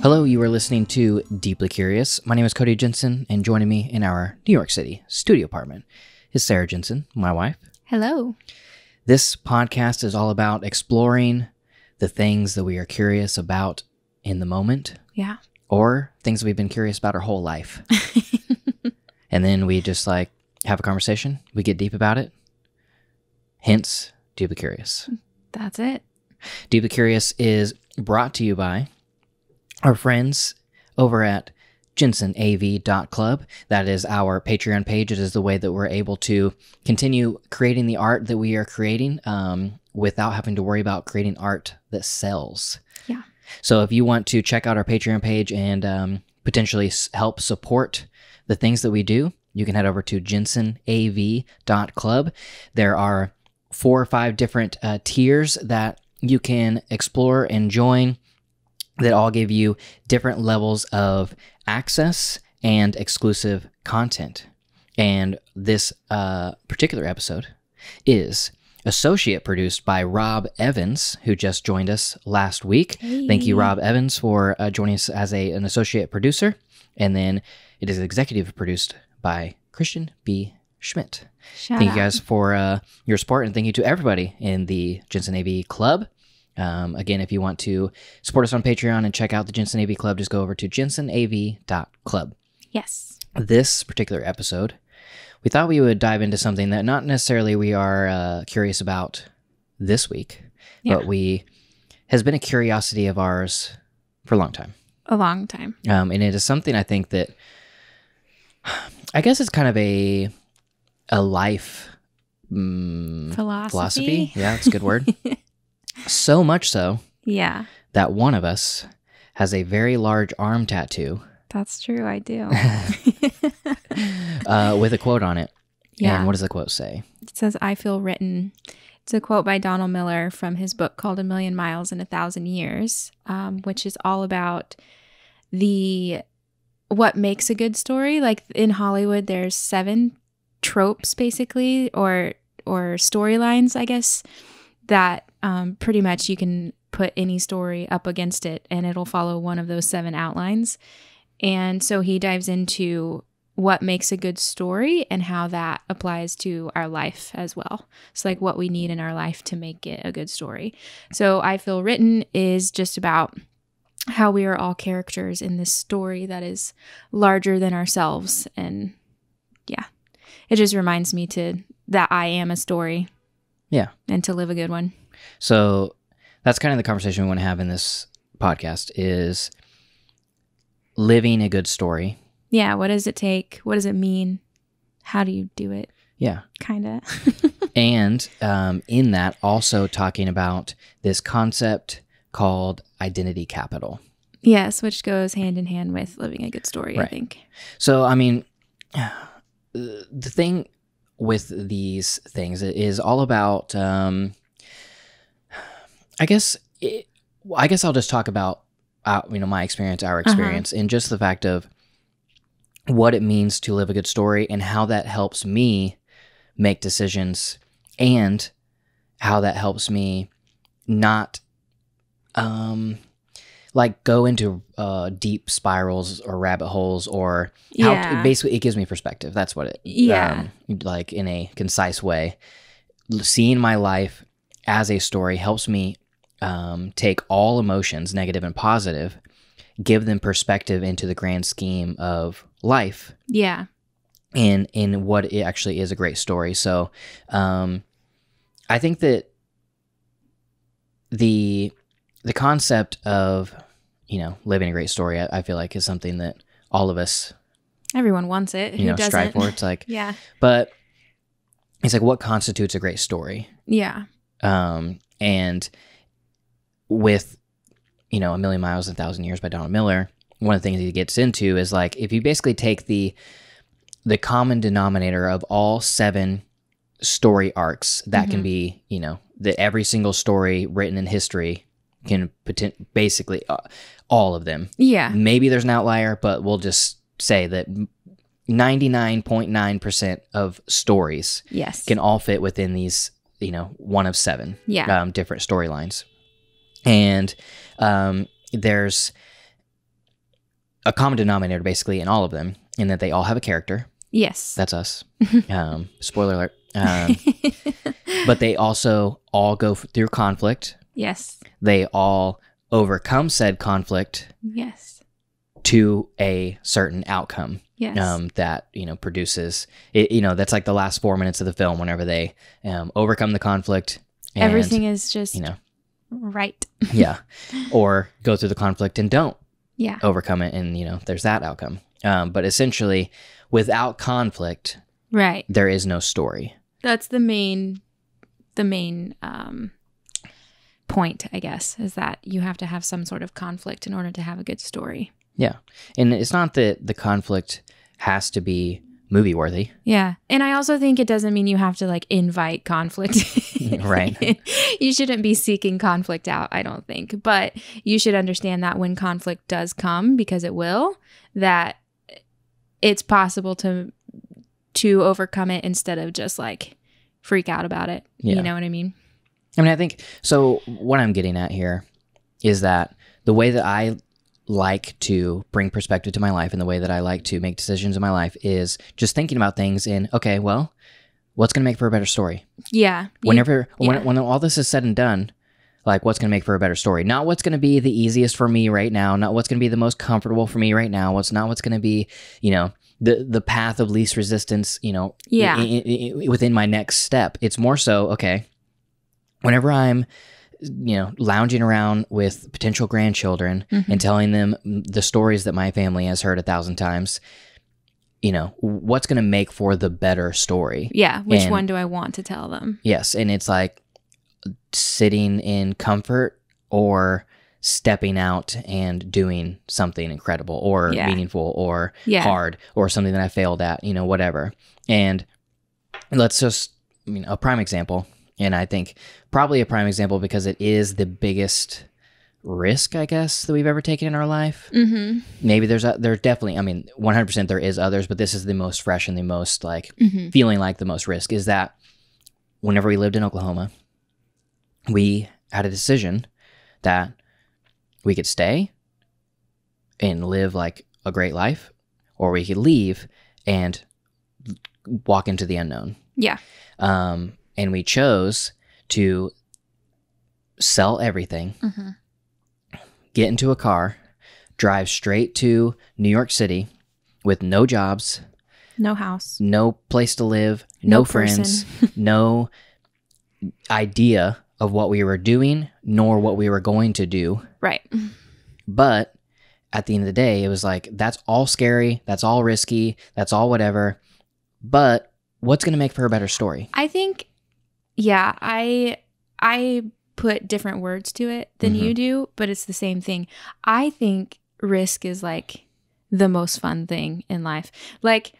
Hello, you are listening to Deeply Curious. My name is Cody Jensen, and joining me in our New York City studio apartment is Sarah Jensen, my wife. Hello. This podcast is all about exploring the things that we are curious about in the moment. Yeah. Or things that we've been curious about our whole life. And then we just have a conversation. We get deep about it. Hence, Deeply Curious. That's it. Deeply Curious is brought to you by our friends over at Jensen AV Club. That is our Patreon page. It is the way that we're able to continue creating the art that we are creating without having to worry about creating art that sells. Yeah. So if you want to check out our Patreon page and potentially help support the things that we do, you can head over to Jensen AV Club. There are 4 or 5 different tiers that you can explore and join that all give you different levels of access and exclusive content. And this particular episode is associate produced by Rob Evans, who just joined us last week. Hey. Thank you, Rob Evans, for joining us as an associate producer. And then it is executive produced by Christian B. Schmidt. Thank you guys for your support, and thank you to everybody in the Jensen AV Club. Again, if you want to support us on Patreon and check out the Jensen AV Club, just go over to jensenav.club. Yes. This particular episode, we thought we would dive into something that not necessarily we are curious about this week, but has been a curiosity of ours for a long time. A long time. And it is something I think that, I guess it's kind of a life philosophy. Yeah, that's a good word. So much so, yeah, that one of us has a very large arm tattoo. That's true, I do. With a quote on it. Yeah. And what does the quote say? It says, "I feel written." It's a quote by Donald Miller from his book called A Million Miles in 1,000 Years, which is all about what makes a good story. Like in Hollywood, there's 7 tropes, basically, or storylines, I guess, that pretty much you can put any story up against it and it'll follow one of those 7 outlines. And so he dives into what makes a good story and how that applies to our life as well. It's like what we need in our life to make it a good story. So I Feel Written is just about how we are all characters in this story that is larger than ourselves. And yeah, it just reminds me that I am a story. Yeah. And to live a good one. So that's kind of the conversation we want to have in this podcast, is living a good story. Yeah. What does it take? What does it mean? How do you do it? Yeah. Kind of. And in that, also talking about this concept called identity capital. Yes, which goes hand in hand with living a good story, right. I think. So, I mean, the thing with these things is all about, I guess I'll just talk about, my experience, our experience, and just the fact of what it means to live a good story and how that helps me make decisions and how that helps me not, go into deep spirals or rabbit holes, or how basically it gives me perspective. That's what it, in a concise way. Seeing my life as a story helps me take all emotions, negative and positive, give them perspective into the grand scheme of life. Yeah. And in what it actually is a great story. So I think that the concept of, living a great story, I feel like is something that all of us, everyone wants it. Who doesn't? Strive for. It's like, yeah. But it's like, what constitutes a great story? Yeah. And with, A Million Miles in 1,000 Years by Donald Miller, one of the things he gets into is like, if you basically take the common denominator of all 7 story arcs, that can be, that every single story written in history can basically all of them. Yeah. Maybe there's an outlier, but we'll just say that 99.9% of stories can all fit within these, one of 7 different storylines. And there's a common denominator basically in all of them, in that they all have a character. Yes. That's us. Spoiler alert. But they also all go through conflict. Yes. They all overcome said conflict. Yes. To a certain outcome. Yes. That, produces it, that's like the last 4 minutes of the film whenever they overcome the conflict. And, everything is just, right. Yeah. Or go through the conflict and don't overcome it. And, there's that outcome. But essentially, without conflict, right, there is no story. That's the main point, I guess, is that you have to have some sort of conflict in order to have a good story. Yeah. And it's not that the conflict has to be movie worthy. Yeah. And I also think it doesn't mean you have to like invite conflict. Right. You shouldn't be seeking conflict out, I don't think. But you should understand that when conflict does come, because it will, that it's possible to overcome it instead of just like freak out about it. Yeah. You know what I mean? I mean, I think, so what I'm getting at here is that the way that I like to bring perspective to my life and the way that I like to make decisions in my life is just thinking about things in, okay, well, what's going to make for a better story? Yeah. When all this is said and done, like what's going to make for a better story? Not what's going to be the easiest for me right now, not what's going to be the most comfortable for me right now, what's going to be, the path of least resistance, within my next step. It's more so, okay, whenever I'm, lounging around with potential grandchildren and telling them the stories that my family has heard 1,000 times, what's going to make for the better story? Yeah. Which one do I want to tell them? Yes. And it's like sitting in comfort or stepping out and doing something incredible or meaningful or hard or something that I failed at, whatever. And let's just, a prime example, and I think probably a prime example because it is the biggest risk, I guess, that we've ever taken in our life. Mm-hmm. Maybe there's definitely, 100% there is others, but this is the most fresh and the most like feeling like the most risk, is that whenever we lived in Oklahoma, we had a decision that we could stay and live like a great life, or we could leave and walk into the unknown. Yeah. And we chose to sell everything, get into a car, drive straight to New York City with no jobs, no house, no place to live, no friends, no idea of what we were doing, nor what we were going to do. Right. But at the end of the day, it was like, that's all scary, that's all risky, that's all whatever. But what's going to make for a better story? I think, yeah, I put different words to it than you do, but it's the same thing. I think risk is like the most fun thing in life. Like,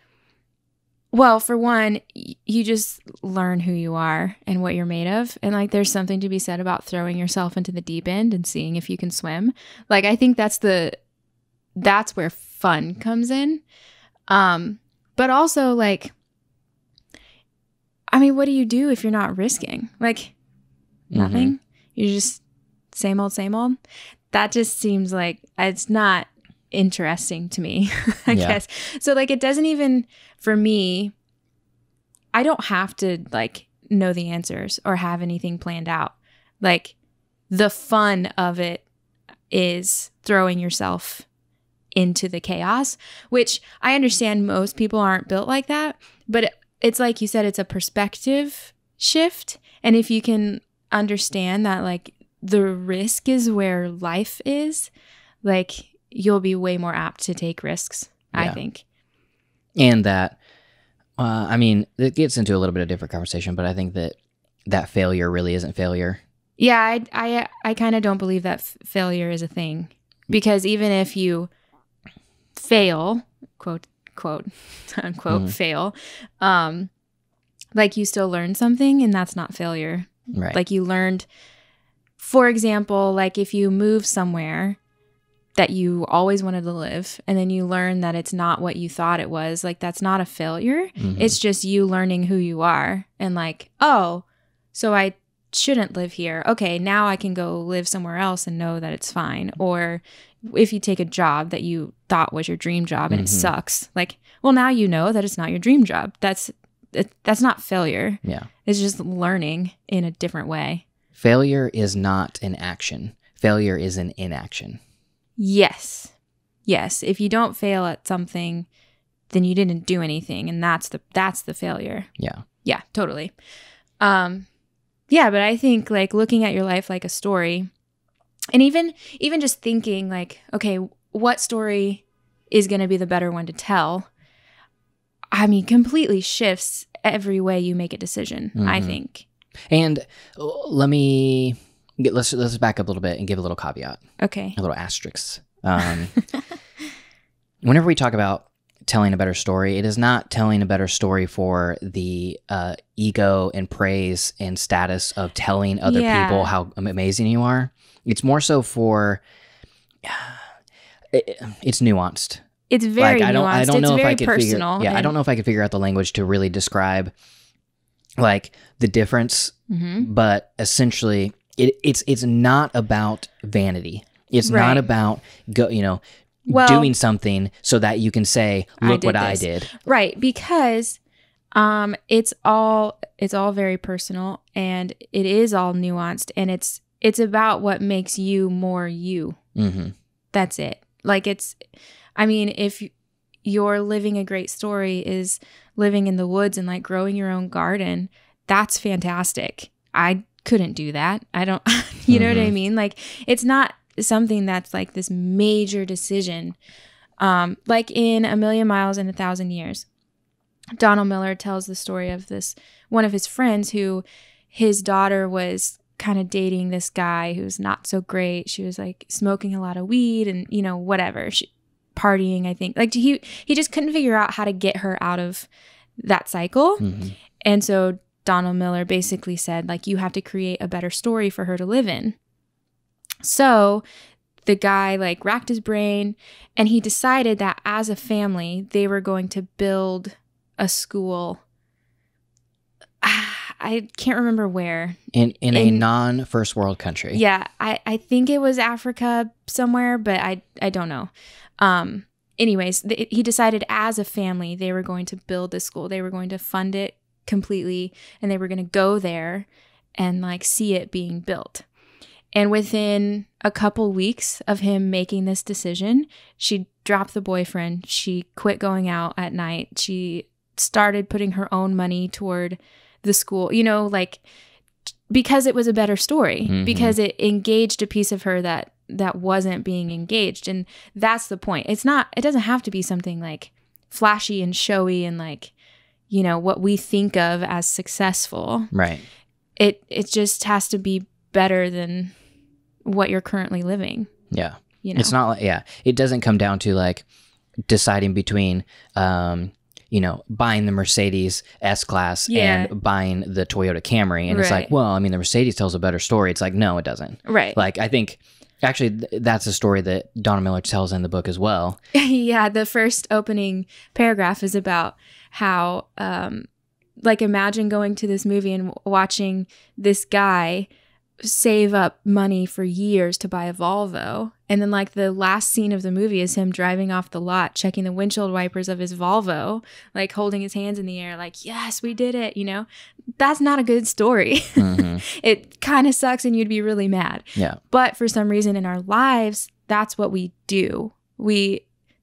well, for one, you just learn who you are and what you're made of. And like, there's something to be said about throwing yourself into the deep end and seeing if you can swim. Like, I think that's where fun comes in. But also like, what do you do if you're not risking? Like nothing. You're just same old, same old. That just seems like it's not interesting to me, I guess. So like, it doesn't even, for me, I don't have to like know the answers or have anything planned out. Like the fun of it is throwing yourself into the chaos, which I understand most people aren't built like that, but it's like you said, it's a perspective shift. And if you can understand that like the risk is where life is, like you'll be way more apt to take risks, I think. And that, it gets into a little bit of different conversation, but I think that failure really isn't failure. Yeah, I kind of don't believe that failure is a thing, because even if you fail, quote unquote, fail, like you still learn something, and that's not failure. Right. Like you learned, for example, like if you move somewhere that you always wanted to live and then you learn that it's not what you thought it was, like that's not a failure. It's just you learning who you are and like, oh, so I shouldn't live here. Okay, now I can go live somewhere else and know that it's fine. Or if you take a job that you thought was your dream job and Mm-hmm. it sucks, like, well, now you know that it's not your dream job. That's not failure. Yeah. It's just learning in a different way. Failure is not an action. Failure is an inaction. Yes. Yes. If you don't fail at something, then you didn't do anything, and that's the failure. Yeah. Yeah, totally. Yeah, but I think like looking at your life like a story, and even just thinking like, okay, what story is going to be the better one to tell? I mean, completely shifts every way you make a decision, I think. And let's back up a little bit and give a little caveat, Okay. a little asterisk. Whenever we talk about telling a better story, it is not telling a better story for the ego and praise and status of telling other people how amazing you are. It's more so for it's nuanced. It's very like, nuanced. I don't know it's if very I could personal. figure. Yeah, I don't know if I could figure out the language to really describe like the difference. But essentially, it's not about vanity. It's not about doing something so that you can say, "Look what I did." Right, because it's all very personal, and it is all nuanced, and it's about what makes you more you. Mm-hmm. That's it. Like I mean, if your living a great story is living in the woods and like growing your own garden, that's fantastic. I couldn't do that. I don't, you know what I mean? Like, it's not something that's like this major decision. Like in A Million Miles in 1,000 Years, Donald Miller tells the story of one of his friends who his daughter was kind of dating this guy who's not so great. She was like smoking a lot of weed and, whatever. Partying, I think. Like he just couldn't figure out how to get her out of that cycle. And so Donald Miller basically said, like, you have to create a better story for her to live in. So the guy like racked his brain, and he decided that as a family, they were going to build a school. I can't remember where. In a non-first world country. Yeah, I think it was Africa somewhere, but I don't know. Anyways, he decided as a family they were going to build this school. They were going to fund it completely, and they were going to go there and like see it being built. And within a couple weeks of him making this decision, she dropped the boyfriend. She quit going out at night. She started putting her own money toward the school, like because it was a better story, because it engaged a piece of her that wasn't being engaged. And that's the point. It doesn't have to be something like flashy and showy and like, what we think of as successful. Right. It just has to be better than what you're currently living. Yeah. It's not like, it doesn't come down to like deciding between, buying the Mercedes S-Class and buying the Toyota Camry. And it's like, well, I mean, the Mercedes tells a better story. It's like, no, it doesn't. Right. Like, I think actually that's a story that Donald Miller tells in the book as well. Yeah. The first opening paragraph is about how, like, imagine going to this movie and watching this guy save up money for years to buy a Volvo. And then like the last scene of the movie is him driving off the lot, checking the windshield wipers of his Volvo, like holding his hands in the air, like, yes, we did it. That's not a good story. It kind of sucks and you'd be really mad. Yeah. But for some reason in our lives, that's what we do.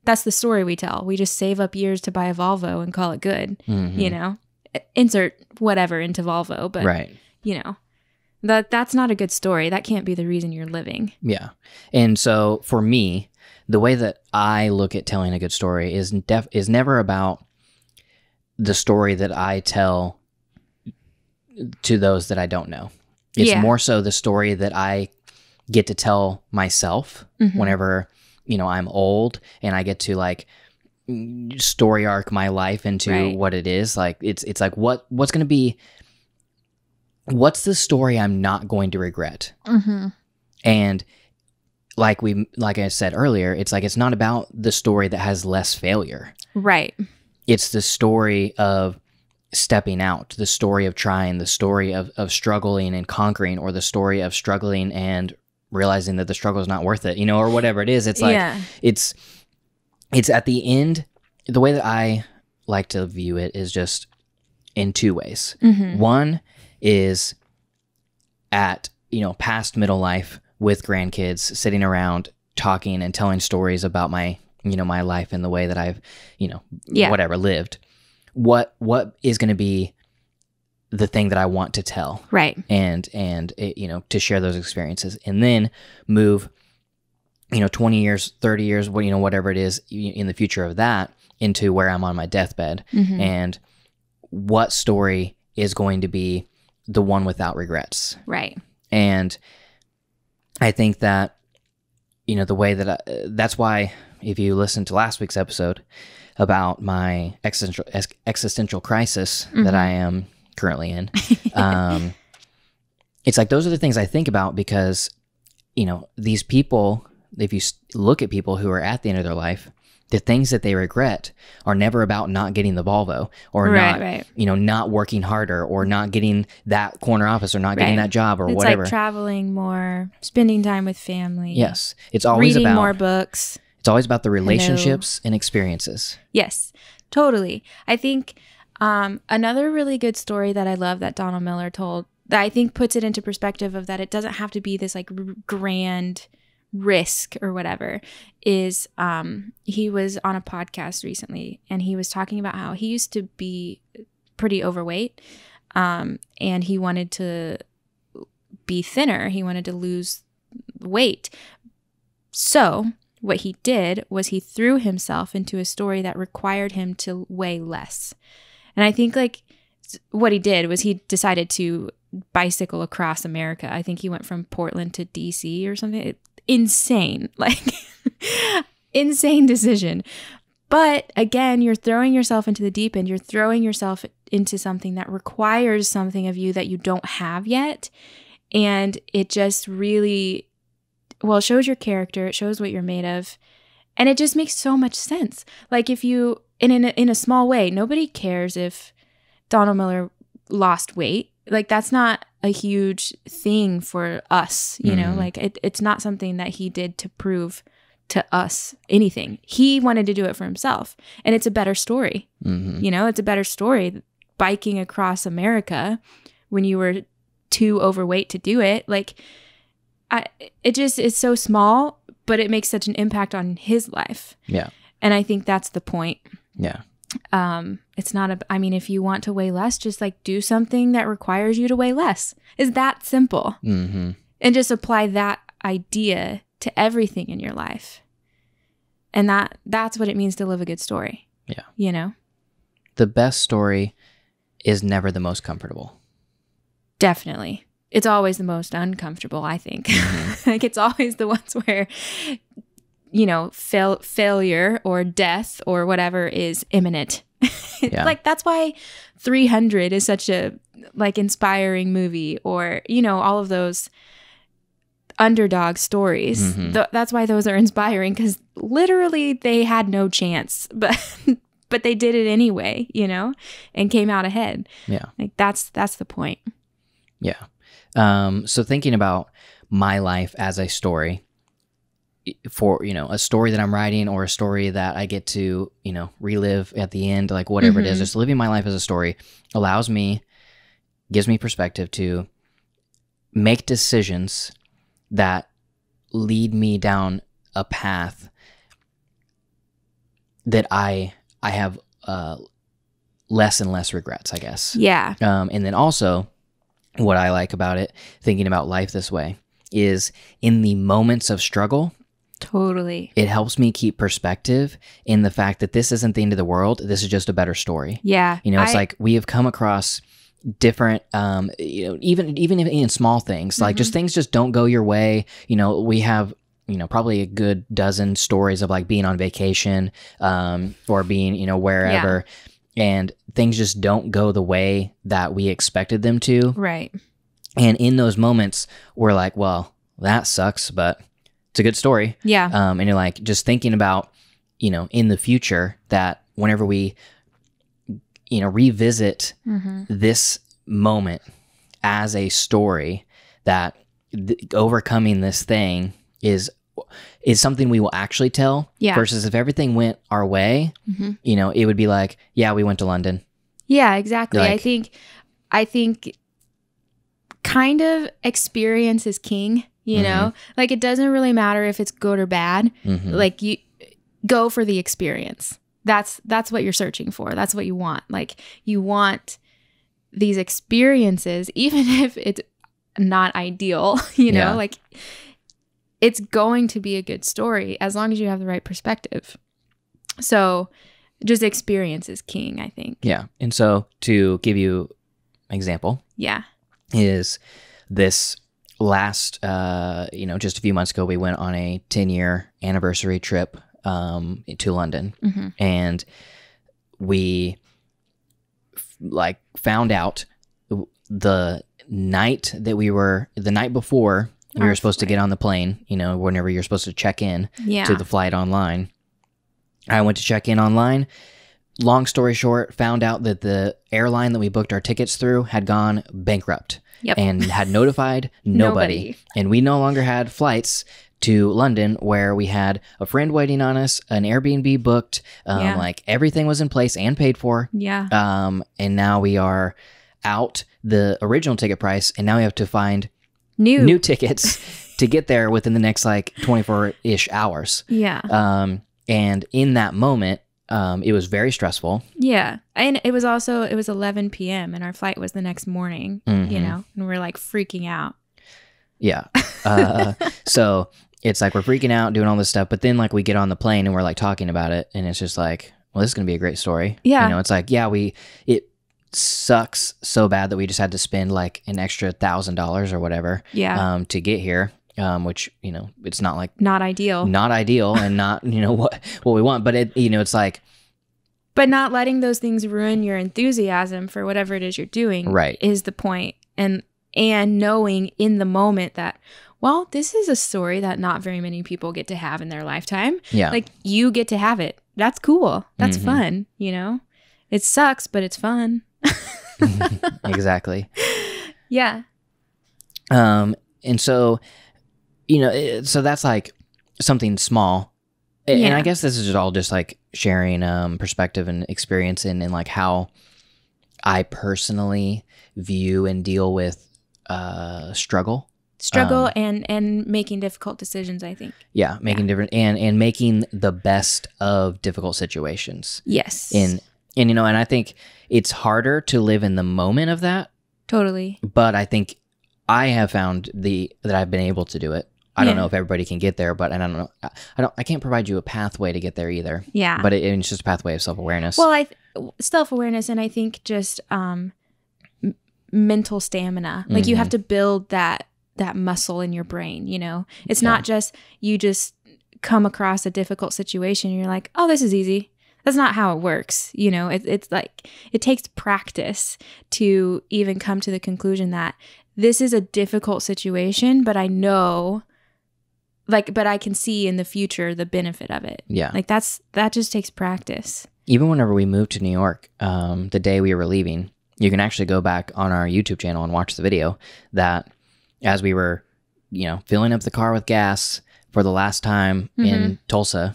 That's the story we tell. We just save up years to buy a Volvo and call it good. Insert whatever into Volvo, but that's not a good story. That can't be the reason you're living. Yeah. And so for me, the way that I look at telling a good story is never about the story that I tell to those that I don't know. It's more so the story that I get to tell myself whenever, I'm old and I get to like story arc my life into what it is. Like it's like what's going to be. What's the story I'm not going to regret? And like I said earlier, it's like it's not about the story that has less failure. Right. It's the story of stepping out, the story of trying, the story of struggling and conquering, or the story of struggling and realizing that the struggle is not worth it, or whatever it is. It's like, it's at the end, the way that I like to view it is just in two ways. One is at, past middle life with grandkids, sitting around talking and telling stories about my, my life and the way that I've, whatever lived. What is going to be the thing that I want to tell. Right. And to share those experiences, and then move, 20 years, 30 years, whatever it is in the future of that, into where I'm on my deathbed, and what story is going to be the one without regrets. Right. And I think that, the way that that's why, if you listen to last week's episode about my existential crisis that I am currently in, it's like, those are the things I think about, because, these people, if you look at people who are at the end of their life, the things that they regret are never about not getting the Volvo, or not working harder, or not getting that corner office, or not getting that job, or whatever. It's like traveling more, spending time with family. Yes. It's always reading about more books. It's always about the relationships and experiences. Yes, totally. I think another really good story that I love that Donald Miller told, that I think puts it into perspective of that it doesn't have to be this like grand risk or whatever, is he was on a podcast recently, and he was talking about how he used to be pretty overweight, and he wanted to be thinner. He wanted to lose weight. So what he did was he threw himself into a story that required him to weigh less. And I think like what he did was he decided to bicycle across America. I think he went from Portland to DC or something. Insane, like insane decision. But again, you're throwing yourself into the deep end. You're throwing yourself into something that requires something of you that you don't have yet. And it just really, well, shows your character. It shows what you're made of. And it just makes so much sense. Like if you, in a small way, nobody cares if Donald Miller lost weight. Like that's not a huge thing for us, like it's not something that he did to prove to us anything. He wanted to do it for himself. And it's a better story. It's a better story biking across America when you were too overweight to do it. Like it just is so small, but it makes such an impact on his life. Yeah. And I think that's the point. Yeah. It's not if you want to weigh less, just like do something that requires you to weigh less. Is that simple? And just apply that idea to everything in your life. And that's what it means to live a good story. Yeah. The best story is never the most comfortable. Definitely. It's always the most uncomfortable, I think. Like it's always the ones where failure or death or whatever is imminent. Like that's why 300 is such a like inspiring movie, or all of those underdog stories. That's why those are inspiring, because literally they had no chance, but they did it anyway, and came out ahead. Like that's the point. So thinking about my life as a story, for a story that I'm writing, or a story that I get to relive at the end, like whatever it is, just living my life as a story gives me perspective to make decisions that lead me down a path that I have less and less regrets, I guess. And then also what I like about it, thinking about life this way, is in the moments of struggle, totally, it helps me keep perspective in the fact that this isn't the end of the world. This is just a better story. It's like we have come across different, even in small things, like just things just don't go your way. We have, probably a good dozen stories of like being on vacation, or being, wherever, and things just don't go the way that we expected them to. Right. And in those moments, we're like, well, that sucks, but it's a good story. And you're like, just thinking about, in the future, that whenever we, revisit this moment as a story, that overcoming this thing is something we will actually tell. Yeah. Versus if everything went our way, you know, it would be like, yeah, we went to London. Yeah, exactly. Like, I think kind of experience is king, you know? Like, it doesn't really matter if it's good or bad. Like, you go for the experience. That's what you're searching for. That's what you want. Like, you want these experiences, even if it's not ideal, you know? Like, it's going to be a good story as long as you have the right perspective. So just experience is king, I think. Yeah. And so to give you an example, is this last, you know, just a few months ago, we went on a 10-year anniversary trip to London. And we like found out the night before we were supposed to get on the plane, you know, whenever you're supposed to check in to the flight online. I went to check in online. Long story short, found out that the airline that we booked our tickets through had gone bankrupt and had notified nobody. And we no longer had flights to London, where we had a friend waiting on us, an Airbnb booked, like everything was in place and paid for. And now we are out the original ticket price, and now we have to find new tickets to get there within the next like 24-ish hours. And in that moment, it was very stressful. And it was 11 p.m. and our flight was the next morning, you know, and we're like freaking out. So it's like we're freaking out, doing all this stuff, but then like we get on the plane and we're like talking about it, and it's just like, well, this is going to be a great story. You know, it's like, it sucks so bad that we just had to spend like an extra $1,000 or whatever to get here. Which, you know, it's not like not ideal and not, you know, what we want, but it, you know, it's like, but not letting those things ruin your enthusiasm for whatever it is you're doing is the point. And knowing in the moment that, well, this is a story that not very many people get to have in their lifetime. Like, you get to have it. That's cool. That's fun. You know, it sucks, but it's fun. Exactly. And so, you know, so that's like something small. And I guess this is all just like sharing perspective and experience in like how I personally view and deal with struggle and making difficult decisions, I think. Making different and making the best of difficult situations. And you know, and I think it's harder to live in the moment of that. Totally. But I think I have found that I've been able to do it. I don't know if everybody can get there, but I can't provide you a pathway to get there either. But it's just a pathway of self-awareness. Well, self-awareness, and I think just mental stamina. Like, you have to build that muscle in your brain, you know? It's not just you just come across a difficult situation and you're like, oh, this is easy. That's not how it works. You know, it's like, it takes practice to even come to the conclusion that this is a difficult situation, but I know, like, but I can see in the future the benefit of it. Like, that just takes practice. Even whenever we moved to New York, the day we were leaving, you can actually go back on our YouTube channel and watch the video that as we were, you know, filling up the car with gas for the last time in Tulsa,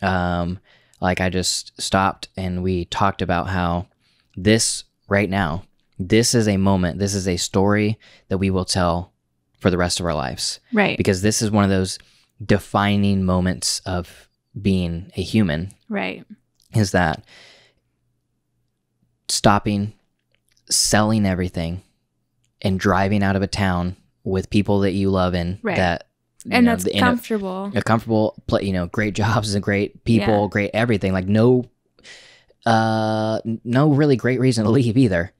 like, I just stopped and we talked about how this right now, this is a moment, this is a story that we will tell for the rest of our lives. Because this is one of those defining moments of being a human. Is that stopping, selling everything, and driving out of a town with people that you love in that, and that's comfortable. A comfortable, you know, great jobs and great people, great everything. Like, no really great reason to leave either.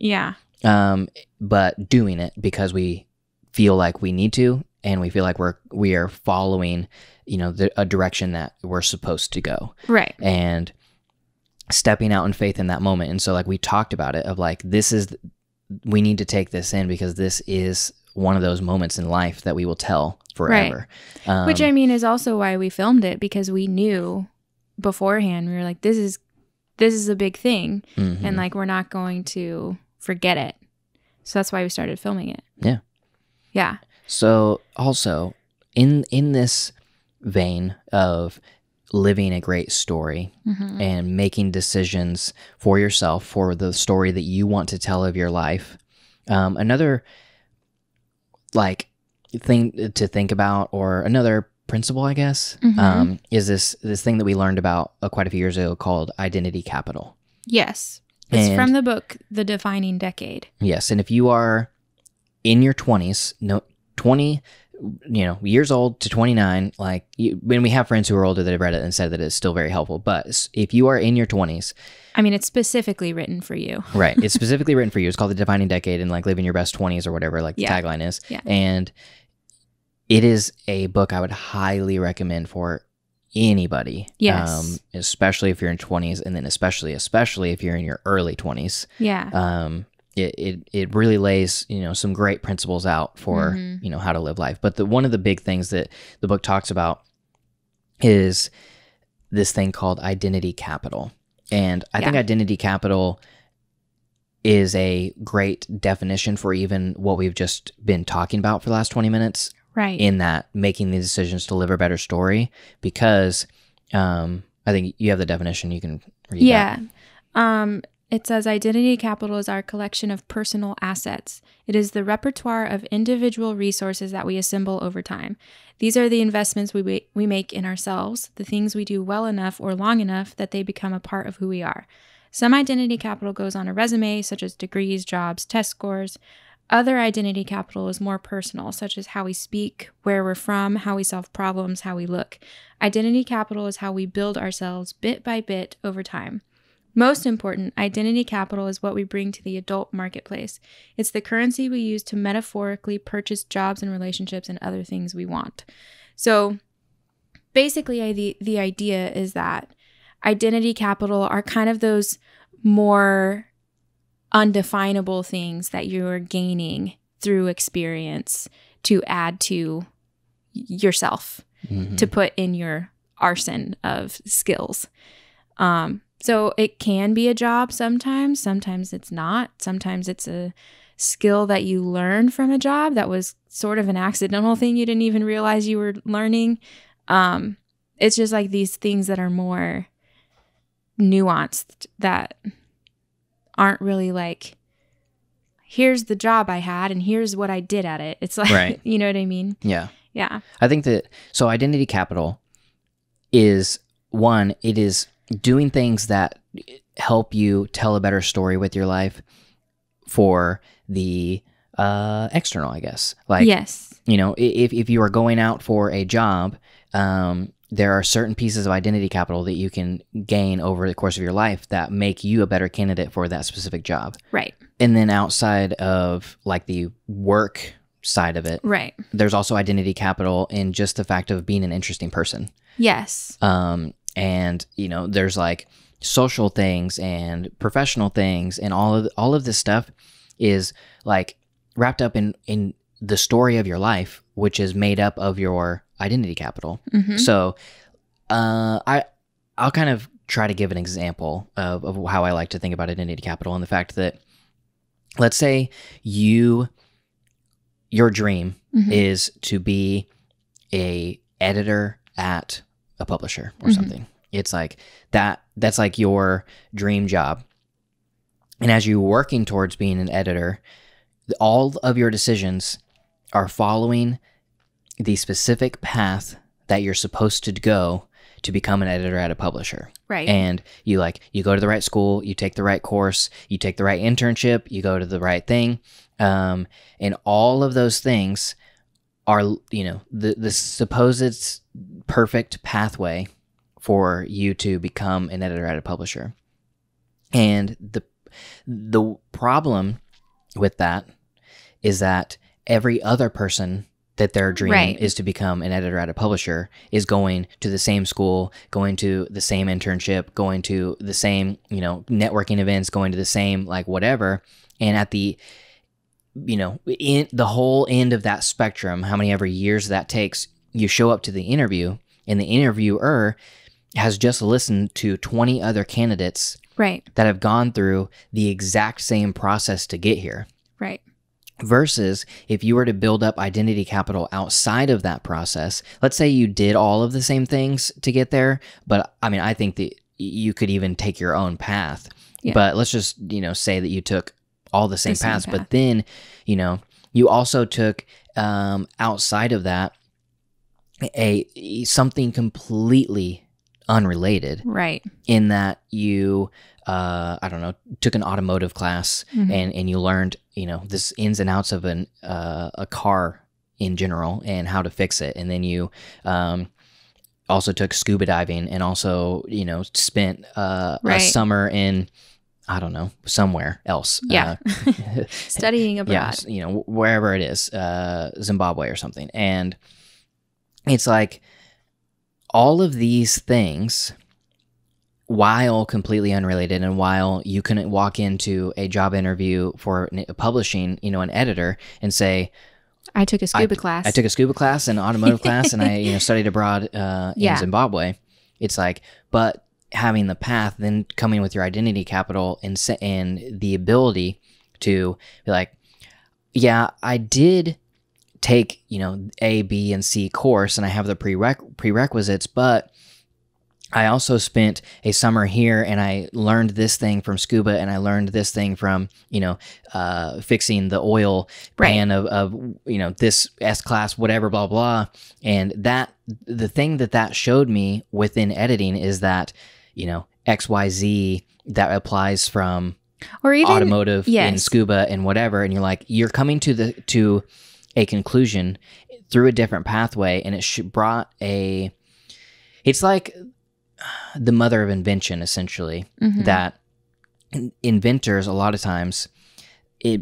But doing it because we feel like we need to, and we feel like we are following, you know, a direction that we're supposed to go. And stepping out in faith in that moment. And so, like, we talked about it of like, we need to take this in because this is one of those moments in life that we will tell forever. Which, I mean, is also why we filmed it, because we knew beforehand, we were like, this is a big thing. And like, we're not going to forget it. So that's why we started filming it. So also in this vein of living a great story and making decisions for yourself for the story that you want to tell of your life, another like thing to think about, or another principle, I guess, is this thing that we learned about quite a few years ago called identity capital. Yes. It's from the book, The Defining Decade. Yes. And if you are in your 20s, 20, years old to 29, like when we have friends who are older that have read it and said that it's still very helpful. But if you are in your 20s, I mean, it's specifically written for you. Right. It's specifically written for you. It's called The Defining Decade, and like living your best 20s or whatever, like the tagline is. Yeah. And it is a book I would highly recommend for anybody. Yes. Especially if you're in 20s, and then especially if you're in your early 20s. Yeah. It really lays, some great principles out for, how to live life. But one of the big things that the book talks about is this thing called identity capital. And I think identity capital is a great definition for even what we've just been talking about for the last 20 minutes. Right. In that, making the decisions to live a better story, because I think you have the definition. You can read that. It says identity capital is our collection of personal assets. It is the repertoire of individual resources that we assemble over time. These are the investments we make in ourselves, the things we do well enough or long enough that they become a part of who we are. Some identity capital goes on a resume, such as degrees, jobs, test scores. Other identity capital is more personal, such as how we speak, where we're from, how we solve problems, how we look. Identity capital is how we build ourselves bit by bit over time. Most important, identity capital is what we bring to the adult marketplace. It's the currency we use to metaphorically purchase jobs and relationships and other things we want. So basically, the idea is that identity capital are kind of those more undefinable things that you're gaining through experience to add to yourself, to put in your arsenal of skills. So it can be a job sometimes it's not. Sometimes it's a skill that you learn from a job that was sort of an accidental thing you didn't even realize you were learning. It's just like these things that are more nuanced, that aren't really like, here's the job I had and here's what I did at it. It's like, right. You know what I mean? Yeah. Yeah. I think that, so identity capital is one, it is doing things that help you tell a better story with your life for the external, I guess. Like, yes. If you are going out for a job, there are certain pieces of identity capital that you can gain over the course of your life that make you a better candidate for that specific job. Right. And then outside of like the work side of it, right, there's also identity capital in just the fact of being an interesting person. Yes. And there's like social things and professional things, and all of this stuff is like wrapped up in the story of your life, which is made up of your identity capital. So I'll kind of try to give an example of how I like to think about identity capital, and the fact that, let's say your dream is to be a editor at a publisher or something. It's like that's like your dream job. And as you're working towards being an editor, all of your decisions are following the specific path that you're supposed to go to become an editor at a publisher. Right. And you go to the right school, you take the right course, you take the right internship, you go to the right thing. And all of those things are, the supposed perfect pathway for you to become an editor at a publisher. And the problem with that is that every other person that their dream is to become an editor at a publisher is going to the same school, going to the same internship, going to the same, networking events, going to the same, like, whatever. And at the, in the whole end of that spectrum, how many ever years that takes, you show up to the interview, and the interviewer has just listened to 20 other candidates that have gone through the exact same process to get here. Right. Versus if you were to build up identity capital outside of that process, let's say you did all of the same things to get there, but I mean, I think that you could even take your own path. Yeah. But let's just, say that you took all the same paths, but then, you also took outside of that something completely unrelated. Right. In that you took an automotive class and you learned, this ins and outs of a car in general and how to fix it. And then you also took scuba diving and also, spent a summer in, I don't know, somewhere else. Yeah. Studying abroad. Yeah, wherever it is, Zimbabwe or something. And it's like all of these things, while completely unrelated and while you couldn't walk into a job interview for publishing, an editor and say, I took a scuba class. I took a scuba class and an automotive class and I, studied abroad in Zimbabwe. It's like, but having the path, then coming with your identity capital and the ability to be like, yeah, I did take, A, B, and C course and I have the prerequisites, but I also spent a summer here and I learned this thing from scuba and I learned this thing from, fixing the oil pan of this S-class, whatever, blah, blah. And the thing that showed me within editing is that, XYZ that applies from or even automotive and scuba and whatever. And you're coming to a conclusion through a different pathway. And it brought it's like the mother of invention, essentially, that inventors, a lot of times,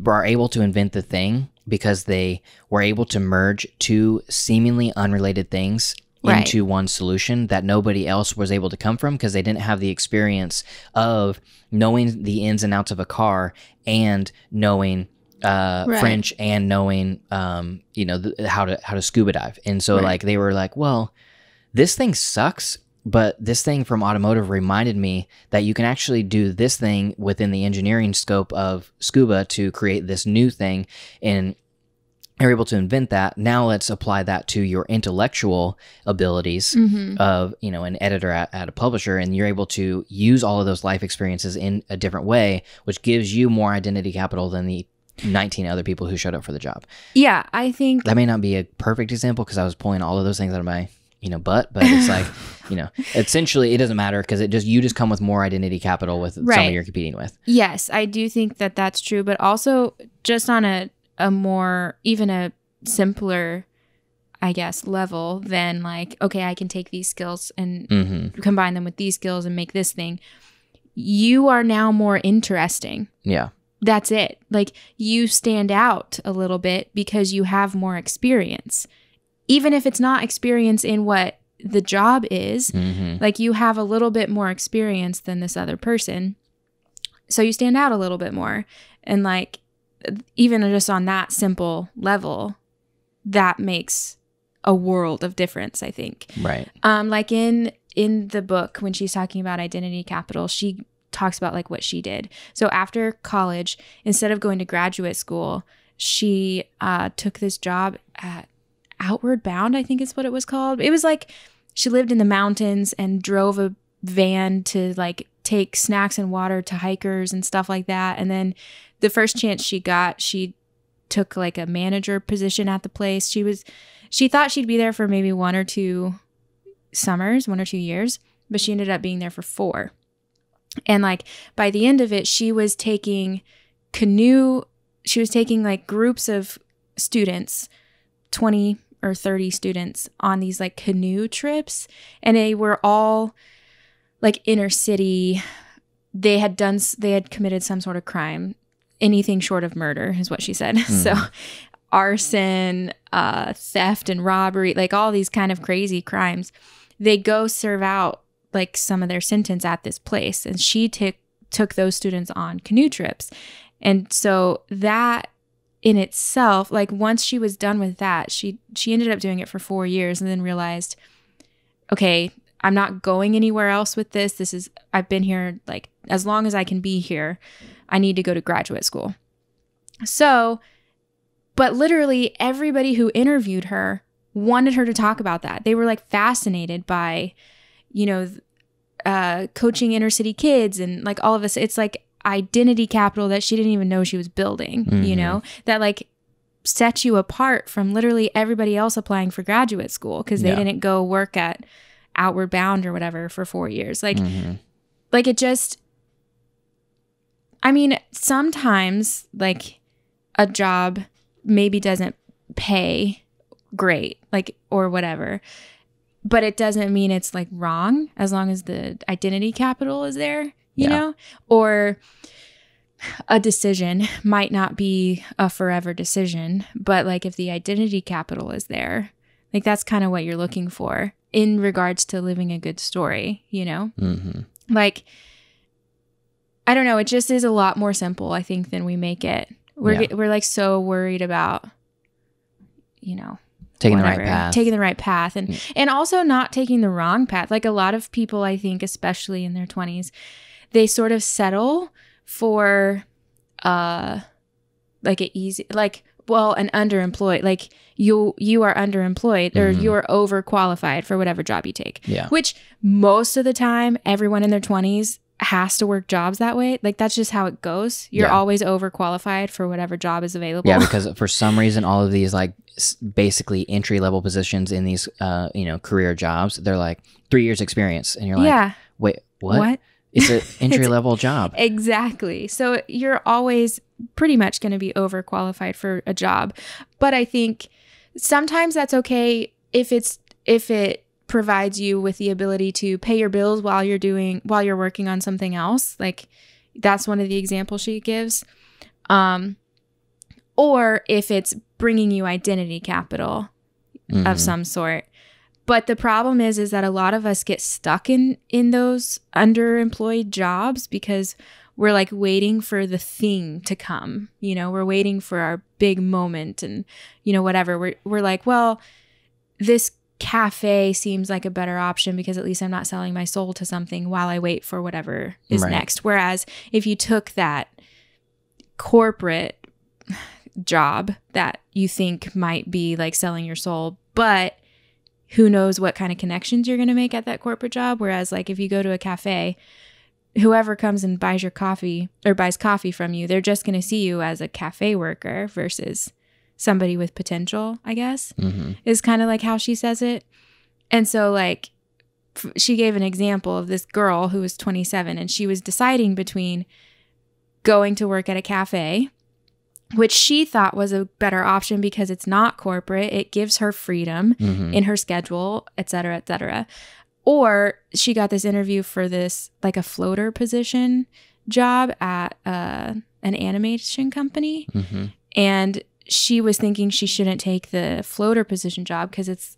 are able to invent the thing because they were able to merge two seemingly unrelated things into one solution that nobody else was able to come from because they didn't have the experience of knowing the ins and outs of a car and knowing French and knowing, how to scuba dive. And so they were like, well, this thing sucks, but this thing from automotive reminded me that you can actually do this thing within the engineering scope of scuba to create this new thing. And you're able to invent that. Now let's apply that to your intellectual abilities of, an editor at a publisher. And you're able to use all of those life experiences in a different way, which gives you more identity capital than the 19 other people who showed up for the job. Yeah, I think that may not be a perfect example because I was pulling all of those things out of my butt, but it's like, essentially it doesn't matter because you just come with more identity capital with somebody you're competing with. Yes, I do think that that's true, but also just on a more, even a simpler, I guess, level than like, okay, I can take these skills and combine them with these skills and make this thing. You are now more interesting. Yeah. That's it. Like you stand out a little bit because you have more experience. Even if it's not experience in what the job is, like you have a little bit more experience than this other person. So you stand out a little bit more. And like, even just on that simple level, that makes a world of difference, I think. Right. Like in the book, when she's talking about identity capital, she talks about like what she did. So after college, instead of going to graduate school, she took this job at Outward Bound, I think is what it was called. It was like she lived in the mountains and drove a van to like take snacks and water to hikers and stuff like that. And then the first chance she got, she took like a manager position at the place. She thought she'd be there for maybe 1 or 2 summers, 1 or 2 years, but she ended up being there for 4. And like by the end of it, she was taking like groups of students, 20 or 30 students on these like canoe trips. And they were all like inner city. They had committed some sort of crime, anything short of murder is what she said. So arson, theft and robbery, like all these kind of crazy crimes. They go serve out like some of their sentence at this place. And she took those students on canoe trips. And so that in itself, like once she was done with that, she ended up doing it for 4 years and then realized, okay, I'm not going anywhere else with this. I've been here like as long as I can be here. I need to go to graduate school. So But literally everybody who interviewed her wanted her to talk about that. They were like fascinated by, you know, coaching inner city kids and like all of this. It's like identity capital that she didn't even know she was building, you know, that like sets you apart from literally everybody else applying for graduate school because they didn't go work at Outward Bound or whatever for 4 years. Like, like it just, I mean, sometimes like a job maybe doesn't pay great, like, or whatever, but it doesn't mean it's like wrong as long as the identity capital is there, you know, or a decision might not be a forever decision, but like if the identity capital is there, like that's kind of what you're looking for in regards to living a good story, you know, like, I don't know. It just is a lot more simple, I think, than we make it. We're like so worried about, you know, taking the right path, and also not taking the wrong path. Like a lot of people, I think, especially in their 20s, they sort of settle for like an easy, like, well, an underemployed, like you are underemployed or you're overqualified for whatever job you take. Yeah. Which most of the time, everyone in their 20s has to work jobs that way. Like that's just how it goes. You're always overqualified for whatever job is available. Yeah, because for some reason, all of these like basically entry level positions in these you know, career jobs, they're like 3 years experience, and you're like, wait, what? It's an entry level job. Exactly. So you're always pretty much going to be overqualified for a job. But I think sometimes that's okay if it provides you with the ability to pay your bills while you're working on something else. Like that's one of the examples she gives. Or if it's bringing you identity capital of some sort. But the problem is that a lot of us get stuck in those underemployed jobs because we're like waiting for the thing to come. You know, we're waiting for our big moment and, you know, whatever. We're like, well, this cafe seems like a better option because at least I'm not selling my soul to something while I wait for whatever is next. Whereas if you took that corporate job that you think might be like selling your soul, but who knows what kind of connections you're going to make at that corporate job. Whereas like if you go to a cafe, whoever comes and buys your coffee or buys coffee from you, they're just going to see you as a cafe worker versus somebody with potential, I guess, is kind of like how she says it. And so like she gave an example of this girl who was 27 and she was deciding between going to work at a cafe, which she thought was a better option because it's not corporate. It gives her freedom in her schedule, et cetera, et cetera. Or she got this interview for this like a floater position job at an animation company. And she was thinking she shouldn't take the floater position job because it's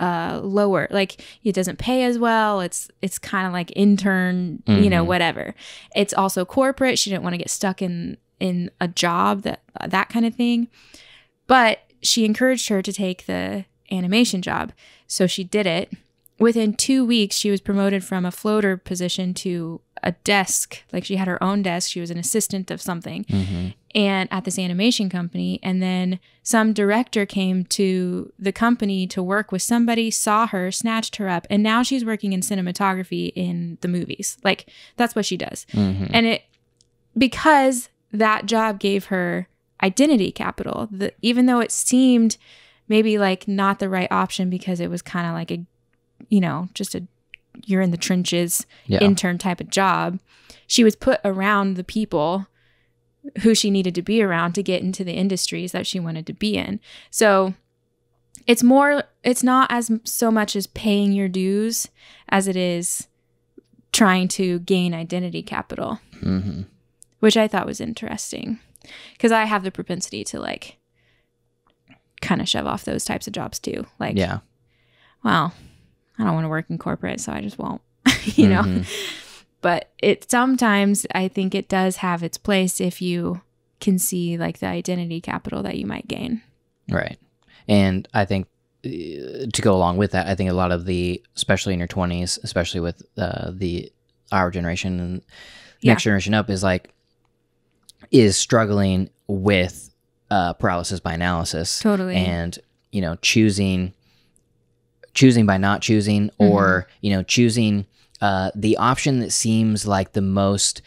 lower, like it doesn't pay as well. It's kind of like intern, you know, whatever. It's also corporate. She didn't want to get stuck in a job that kind of thing. But she encouraged her to take the animation job. So she did it. Within 2 weeks, she was promoted from a floater position to a desk. Like she had her own desk. She was an assistant of something. And at this animation company. And then some director came to the company to work with somebody, saw her, snatched her up. And now she's working in cinematography in the movies. Like that's what she does. And because that job gave her identity capital, even though it seemed maybe like not the right option because it was kind of like a, you know, just a you're in the trenches intern type of job, she was put around the people who she needed to be around to get into the industries that she wanted to be in. So it's not as so much as paying your dues as it is trying to gain identity capital, which I thought was interesting because I have the propensity to like kind of shove off those types of jobs too. Like, well, I don't want to work in corporate, so I just won't, you know? But it sometimes I think it does have its place if you can see like the identity capital that you might gain. Right. And I think to go along with that, I think a lot of the, especially in your 20s, especially with our generation and next generation up is struggling with paralysis by analysis. Totally. And, choosing by not choosing, or, choosing the option that seems like the most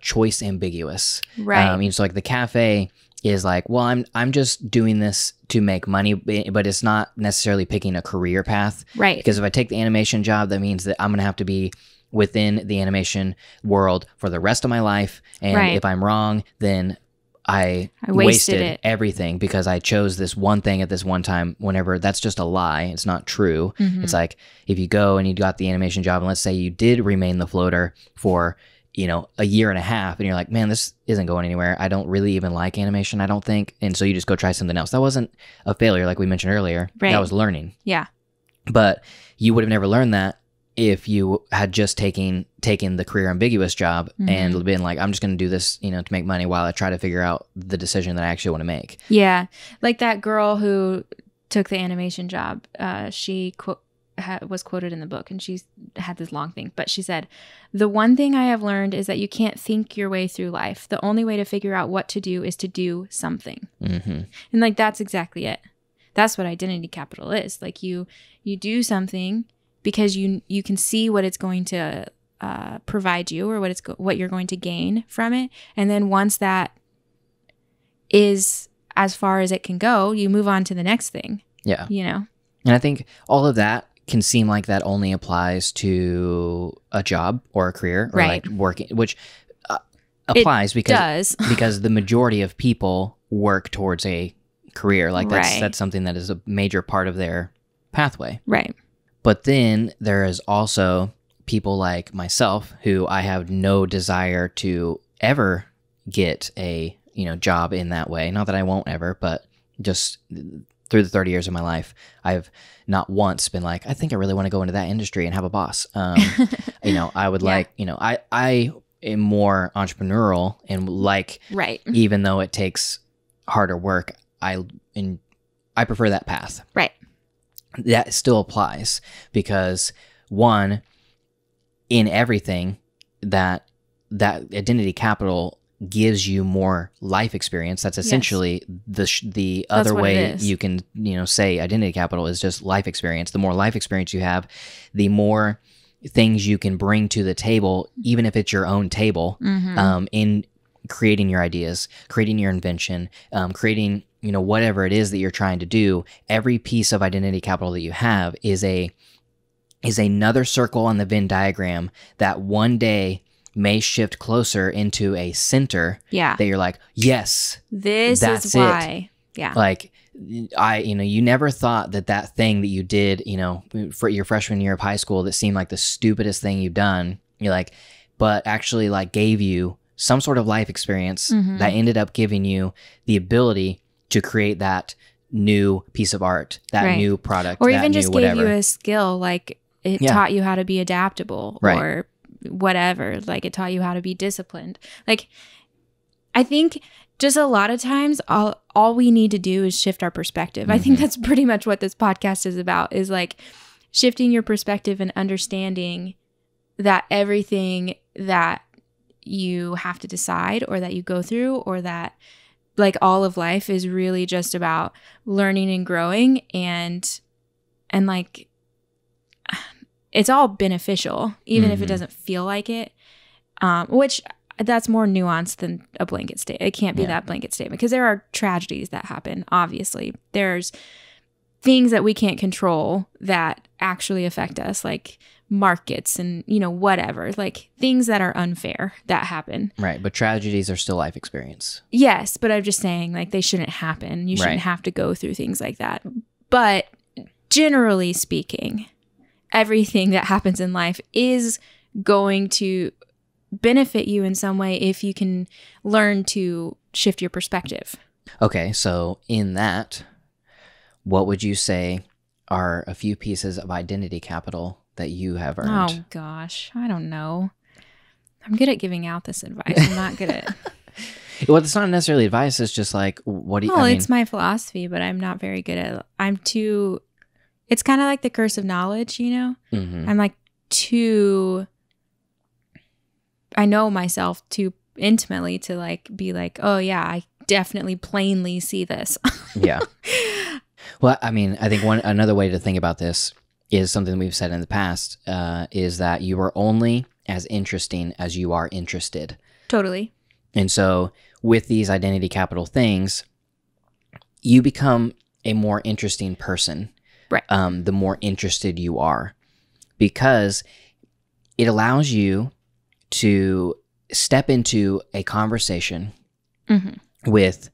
choice ambiguous. Right. So like the cafe is like, well, I'm just doing this to make money, but it's not necessarily picking a career path. Right. Because if I take the animation job, that means that I'm going to have to be within the animation world for the rest of my life. And if I'm wrong, then I wasted everything because I chose this one thing at this one time, whenever that's just a lie. It's not true. It's like, if you go and you got the animation job, and let's say you did remain the floater for, a year and a half, and you're like, man, this isn't going anywhere. I don't really even like animation, I don't think. And so you just go try something else. That wasn't a failure, like we mentioned earlier. Right. That was learning. Yeah. But you would have never learned that if you had just taken the career ambiguous job and been like, I'm just going to do this, to make money while I try to figure out the decision that I actually want to make. Yeah. Like that girl who took the animation job, she was quoted in the book, and she had this long thing, but she said, the one thing I have learned is that you can't think your way through life. The only way to figure out what to do is to do something. And like, that's exactly it. That's what identity capital is. Like you do something because you can see what it's going to provide you, or what you're going to gain from it. And then once that is as far as it can go, you move on to the next thing. Yeah. And I think all of that can seem like that only applies to a job or a career, or right. like working, which applies because the majority of people work towards a career. Like that's something that is a major part of their pathway. Right. But then there is also people like myself who I have no desire to ever get a job in that way. Not that I won't ever, but just through the 30 years of my life, I've not once been like, I think I really want to go into that industry and have a boss. I would like, I am more entrepreneurial and like, even though it takes harder work, I prefer that path. Right. That still applies because, one, in everything, that identity capital gives you more life experience. That's essentially the other way you can say identity capital is just life experience. The more life experience you have, the more things you can bring to the table, even if it's your own table, in creating your ideas, creating your invention, creating whatever it is that you're trying to do. Every piece of identity capital that you have is another circle on the Venn diagram that one day may shift closer into a center. Yeah. That you're like, yes, this is why. Yeah. Like you never thought that thing that you did, for your freshman year of high school that seemed like the stupidest thing you've done, you're like, but actually like gave you some sort of life experience that ended up giving you the ability to create that new piece of art, that new product, or that even just new gave you a skill, like it taught you how to be adaptable, or whatever. Like it taught you how to be disciplined. Like I think just a lot of times all we need to do is shift our perspective. I think that's pretty much what this podcast is about, is like shifting your perspective and understanding that everything that you have to decide, or that you go through, or that like all of life is really just about learning and growing, and like it's all beneficial, even if it doesn't feel like it, which that's more nuanced than a blanket statement. It can't be that blanket statement, because there are tragedies that happen. Obviously, there's things that we can't control that actually affect us, like markets and whatever, like things that are unfair that happen. Right, but tragedies are still life experience. Yes, but I'm just saying, like, they shouldn't happen. You shouldn't have to go through things like that. But generally speaking, everything that happens in life is going to benefit you in some way if you can learn to shift your perspective. Okay, so in that, what would you say are a few pieces of identity capital that you have earned? Oh gosh, I don't know. I'm good at giving out this advice. I'm not good at Well, it's not necessarily advice. It's just like, what do you... Well, it's my philosophy, but I'm not very good at it. It's kind of like the curse of knowledge, I'm like I know myself too intimately to like be like, oh yeah, I definitely plainly see this. Yeah. Well, I mean, I think another way to think about this is something we've said in the past, is that you are only as interesting as you are interested. Totally. And so with these identity capital things, you become a more interesting person, right? The more interested you are, because it allows you to step into a conversation with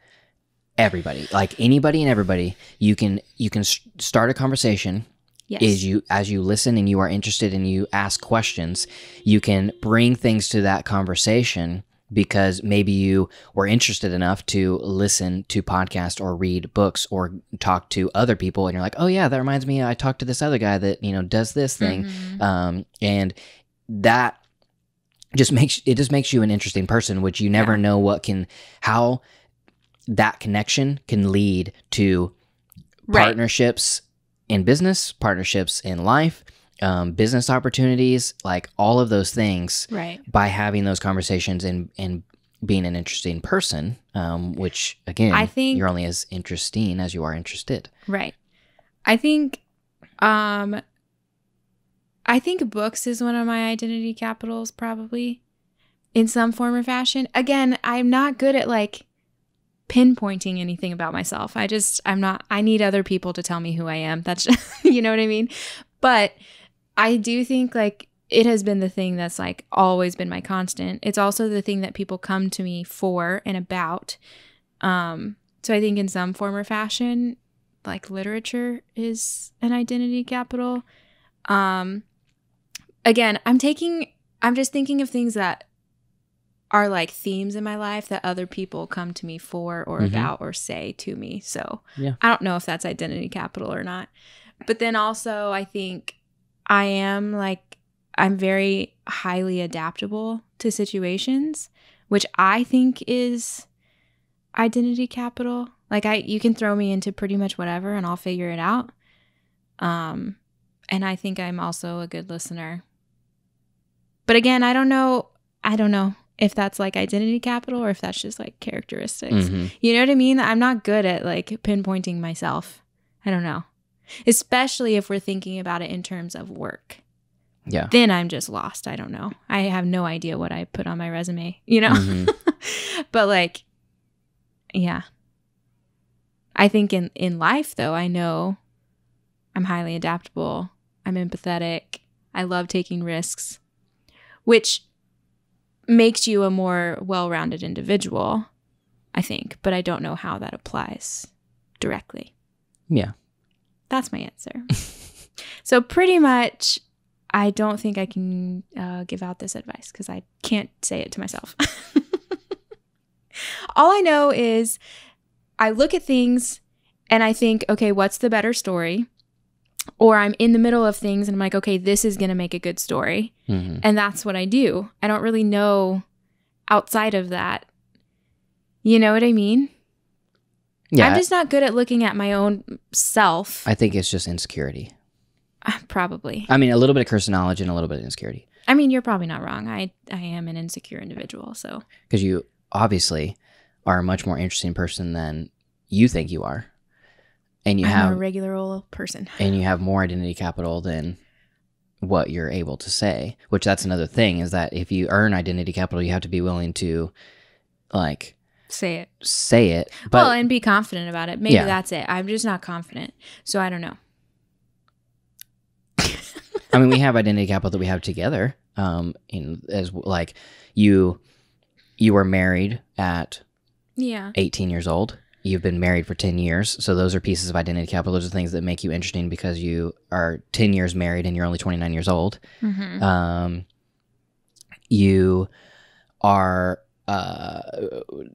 everybody, like anybody and everybody. You can start a conversation. Yes. As you listen and you are interested and you ask questions, you can bring things to that conversation because maybe you were interested enough to listen to podcasts or read books or talk to other people, and you're like, oh yeah, that reminds me, I talked to this other guy that does this thing, and that just makes you an interesting person, which you never know how that connection can lead to partnerships in business, partnerships in life, business opportunities, like all of those things, by having those conversations and being an interesting person, which again, I think you're only as interesting as you are interested. Right. I think books is one of my identity capitals, probably, in some form or fashion. Again, I'm not good at like pinpointing anything about myself. I need other people to tell me who I am. That's you know what I mean? But I do think like it has been the thing that's like always been my constant. It's also the thing that people come to me for and about. So I think in some form or fashion, like literature is an identity capital. Again, I'm just thinking of things that are like themes in my life that other people come to me for or about or say to me. So I don't know if that's identity capital or not. But then also I think I'm very highly adaptable to situations, which I think is identity capital. Like you can throw me into pretty much whatever and I'll figure it out. And I think I'm also a good listener. But again, I don't know if that's like identity capital or if that's just like characteristics. You know what I mean? I'm not good at like pinpointing myself. I don't know. Especially if we're thinking about it in terms of work. Yeah. Then I'm just lost. I don't know. I have no idea what I put on my resume, But like, yeah. I think in life though, I know I'm highly adaptable. I'm empathetic. I love taking risks, which makes you a more well-rounded individual, I think. But I don't know how that applies directly. Yeah. That's my answer. So pretty much, I don't think I can give out this advice because I can't say it to myself. All I know is I look at things and I think, okay, what's the better story? Or I'm in the middle of things and I'm like, okay, this is going to make a good story. And that's what I do. I don't really know outside of that. You know what I mean? Yeah. I'm just not good at looking at my own self. I think it's just insecurity. Probably. I mean, a little bit of curse knowledge and a little bit of insecurity. I mean, you're probably not wrong. I am an insecure individual, so. Because you obviously are a much more interesting person than you think you are. And I'm a regular old person. And you have more identity capital than what you're able to say, which that's another thing, is that if you earn identity capital, you have to be willing to, like... Say it. But, and be confident about it. Maybe that's it. I'm just not confident. So I don't know. I mean, we have identity capital that we have together. As like you were married at 18 years old. You've been married for 10 years. So those are pieces of identity capital. Those are things that make you interesting because you are 10 years married and you're only 29 years old. You are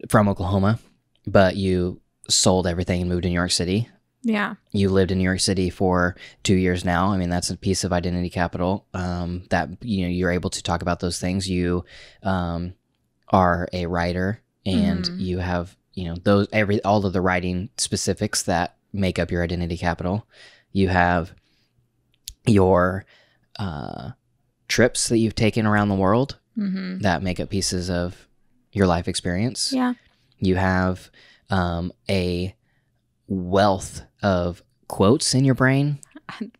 from Oklahoma, but you sold everything and moved to New York City. Yeah. You lived in New York City for 2 years now. I mean, that's a piece of identity capital that, you're able to talk about those things. You are a writer and you have, all of the writing specifics that make up your identity capital. You have your trips that you've taken around the world that make up pieces of your life experience. Yeah. You have a wealth of quotes in your brain.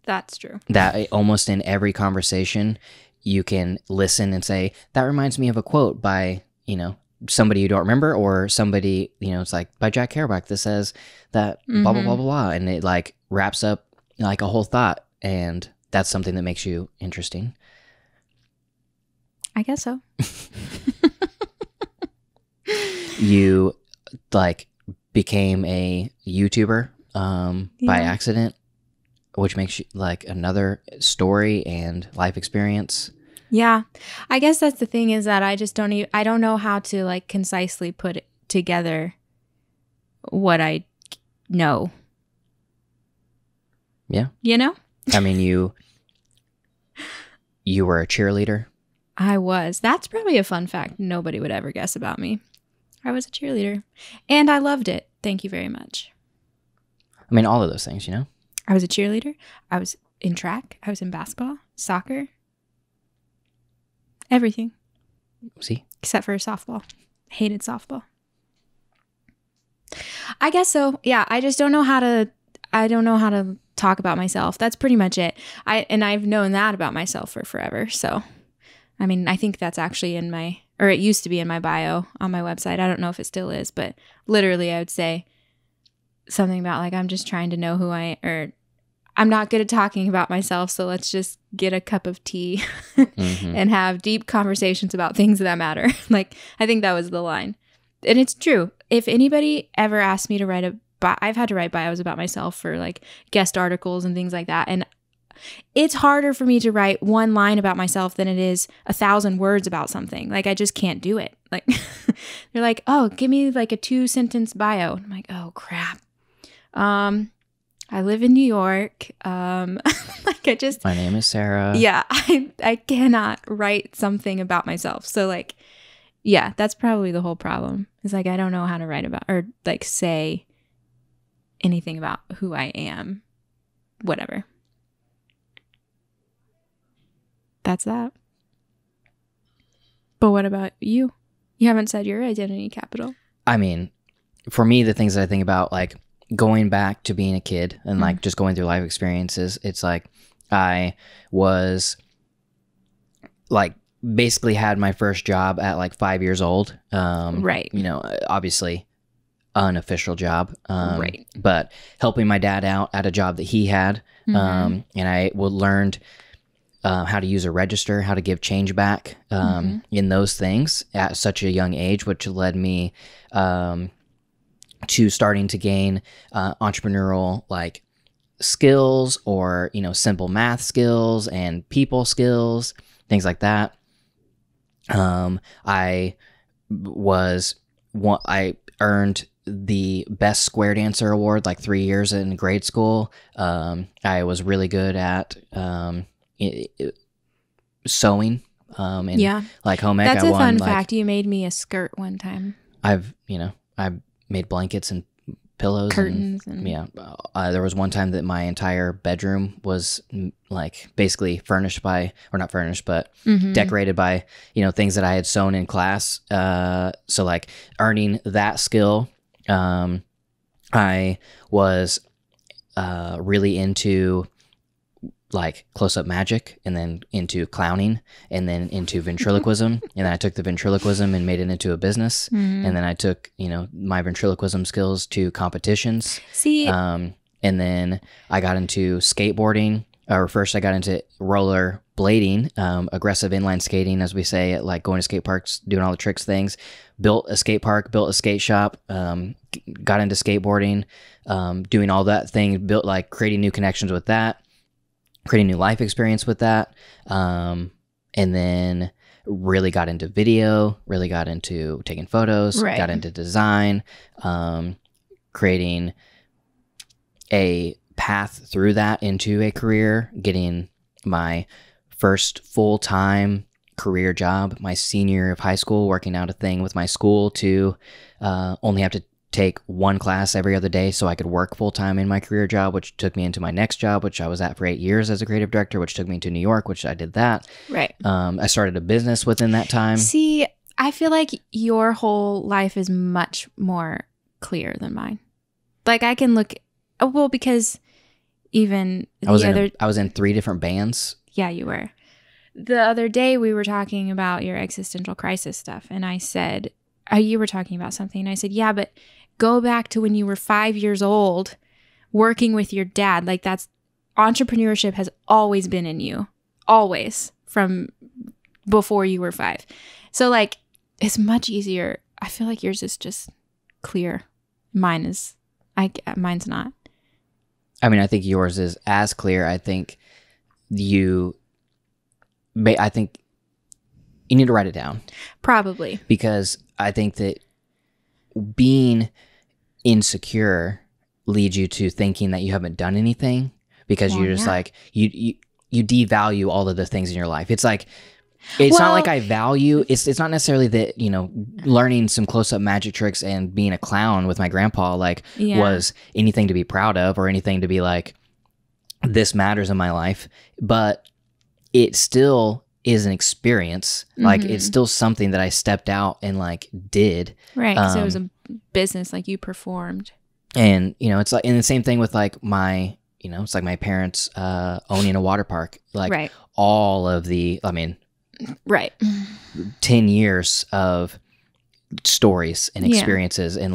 That's true. That almost in every conversation you can listen and say, that reminds me of a quote by, somebody you don't remember, or somebody, it's like by Jack Kerouac that says that blah, blah, blah, blah, blah. And it like wraps up like a whole thought. And that's something that makes you interesting. I guess so. You like became a YouTuber by accident, which makes you like another story and life experience. Yeah. I guess that's the thing, is that I just I don't know how to like concisely put it together what I know. Yeah. I mean, you were a cheerleader. I was. That's probably a fun fact nobody would ever guess about me. I was a cheerleader and I loved it. Thank you very much. I mean, all of those things, I was a cheerleader. I was in track. I was in basketball, soccer, everything. See? Except for softball. Hated softball. I guess so. Yeah, I just don't know how to talk about myself. That's pretty much it. I've known that about myself for forever. So, I mean, I think that's actually it used to be in my bio on my website. I don't know if it still is, but literally I would say something about like, I'm just trying to know I'm not good at talking about myself, so let's just get a cup of tea and have deep conversations about things that matter. Like, I think that was the line. And it's true. If anybody ever asked me to write I've had to write bios about myself for like guest articles and things like that. And it's harder for me to write one line about myself than it is 1,000 words about something. Like, I just can't do it. Like, they're like, oh, give me like a 2-sentence bio. I'm like, oh, crap. I live in New York. My name is Sarah. Yeah, I cannot write something about myself. So like, yeah, that's probably the whole problem. It's like, I don't know how to write about or like say anything about who I am. Whatever. That's that. But what about you? You haven't said your identity capital. I mean, for me, the things that I think about, like going back to being a kid and like just going through life experiences, it's like I was like basically had my first job at like 5 years old. Right. Obviously unofficial job. Right. But helping my dad out at a job that he had. And I learned how to use a register, how to give change back in those things at such a young age, which led me to starting to gain entrepreneurial like skills or, simple math skills and people skills, things like that. I earned the best square dancer award like 3 years in grade school. I was really good at sewing and like home ec. That's a fun fact. You made me a skirt one time. I made blankets and pillows, curtains, and there was one time that my entire bedroom was like basically furnished by, or not furnished, but decorated by things that I had sewn in class. So like earning that skill, I was really into like close-up magic, and then into clowning, and then into ventriloquism. And then I took the ventriloquism and made it into a business. And then I took, my ventriloquism skills to competitions. See, and then I got into skateboarding, or first I got into roller blading, aggressive inline skating, as we say, at like going to skate parks, doing all the tricks things, built a skate park, built a skate shop, got into skateboarding, doing all that thing, built like creating new connections with that, creating new life experience with that. And then really got into video, really got into taking photos, got into design, creating a path through that into a career, getting my first full-time career job my senior year of high school, working out a thing with my school to only have to take one class every other day so I could work full-time in my career job, which took me into my next job, which I was at for 8 years as a creative director, which took me to New York, which I did that. Right. I started a business within that time. See, I feel like your whole life is much more clear than mine. Like I can look, well, because even I was in 3 different bands. Yeah, you were. The other day we were talking about your existential crisis stuff, and I said, you were talking about something, and I said, yeah, but go back to when you were 5 years old working with your dad. Like that's, entrepreneurship has always been in you, always, from before you were 5. So like, it's much easier. I feel like yours is just clear. Mine's not. I mean, I think yours is as clear. I think you need to write it down. Probably. Because I think that being insecure leads you to thinking that you haven't done anything, because you're just like, you devalue all of the things in your life. It's like, it's not like I value, it's not necessarily that, learning some close-up magic tricks and being a clown with my grandpa, was anything to be proud of or anything to be like, this matters in my life. But it still is an experience. Like, it's still something that I stepped out and did. Right, because it was a business, you performed. And, it's like, and the same thing with my, it's like my parents owning a water park. Right. All of the, right, 10 years of stories and experiences, and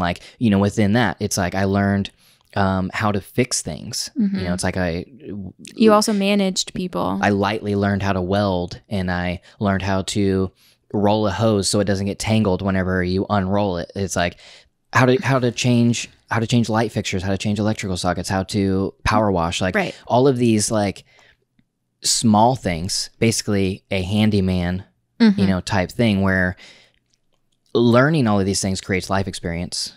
within that, it's like I learned how to fix things. It's like you also managed people. I lightly learned how to weld, and I learned how to roll a hose so it doesn't get tangled whenever you unroll it. It's like how to change light fixtures, how to change electrical sockets, how to power wash, all of these small things, basically a handyman, type thing, where learning all of these things creates life experience,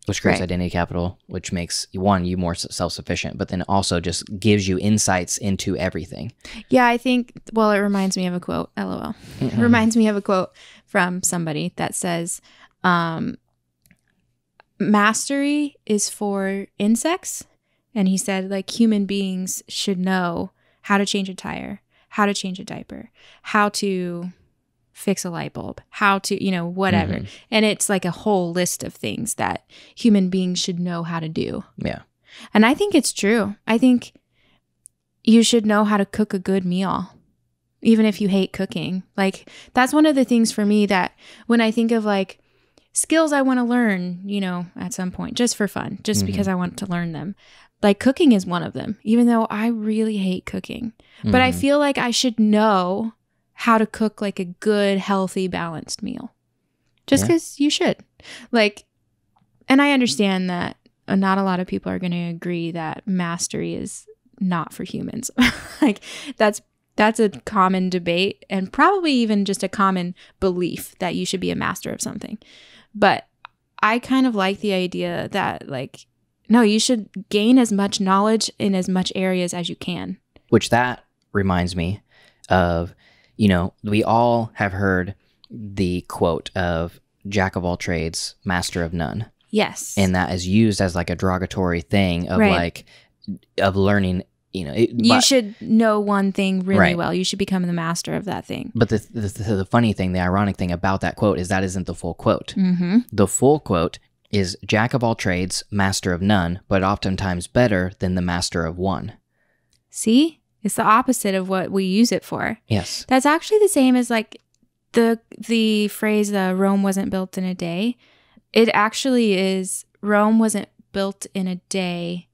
which creates identity capital, which makes you more self-sufficient, but then also just gives you insights into everything. Yeah, I think, it reminds me of a quote, LOL. It reminds me of a quote from somebody that says, mastery is for insects. And he said, human beings should know how to change a tire, how to change a diaper, how to fix a light bulb, how to, whatever. And it's a whole list of things that human beings should know how to do. Yeah. And I think it's true. I think you should know how to cook a good meal, even if you hate cooking. That's one of the things for me that when I think of skills I want to learn, at some point, just for fun, just because I want to learn them. Cooking is one of them, even though I really hate cooking. But I feel like I should know how to cook a good, healthy, balanced meal. Just because you should. And I understand that not a lot of people are going to agree that mastery is not for humans. That's a common debate, and probably even just a common belief that you should be a master of something. But I kind of like the idea that no, you should gain as much knowledge in as much areas as you can. Which that reminds me of, we all have heard the quote of Jack of all trades, master of none. Yes. And that is used as a derogatory thing of of learning, you should know one thing really well. You should become the master of that thing. But the funny thing, the ironic thing about that quote is that isn't the full quote. The full quote is Jack of all trades, master of none, but oftentimes better than the master of one. See? It's the opposite of what we use it for. Yes. That's actually the same as the phrase, Rome wasn't built in a day. It actually is, Rome wasn't built in a day,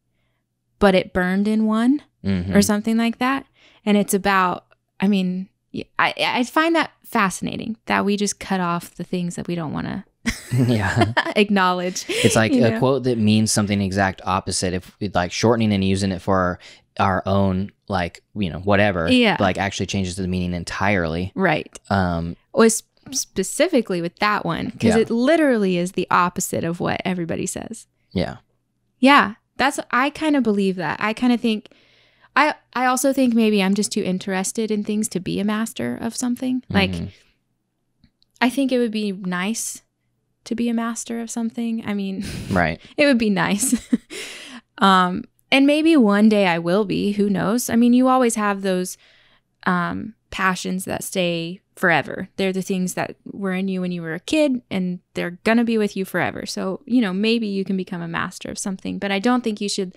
but it burned in one, or something like that. And it's about, I find that fascinating that we just cut off the things that we don't want to acknowledge. It's a quote that means something exact opposite. If shortening and using it for our own, whatever, actually changes the meaning entirely. Right. Specifically with that one, because it literally is the opposite of what everybody says. Yeah. Yeah. I kind of believe that. I kind of think, I also think maybe I'm just too interested in things to be a master of something. I think it would be nice to be a master of something. Right. It would be nice. And maybe one day I will be, who knows? You always have those passions that stay forever. They're the things that were in you when you were a kid, and they're going to be with you forever. So, maybe you can become a master of something, but I don't think you should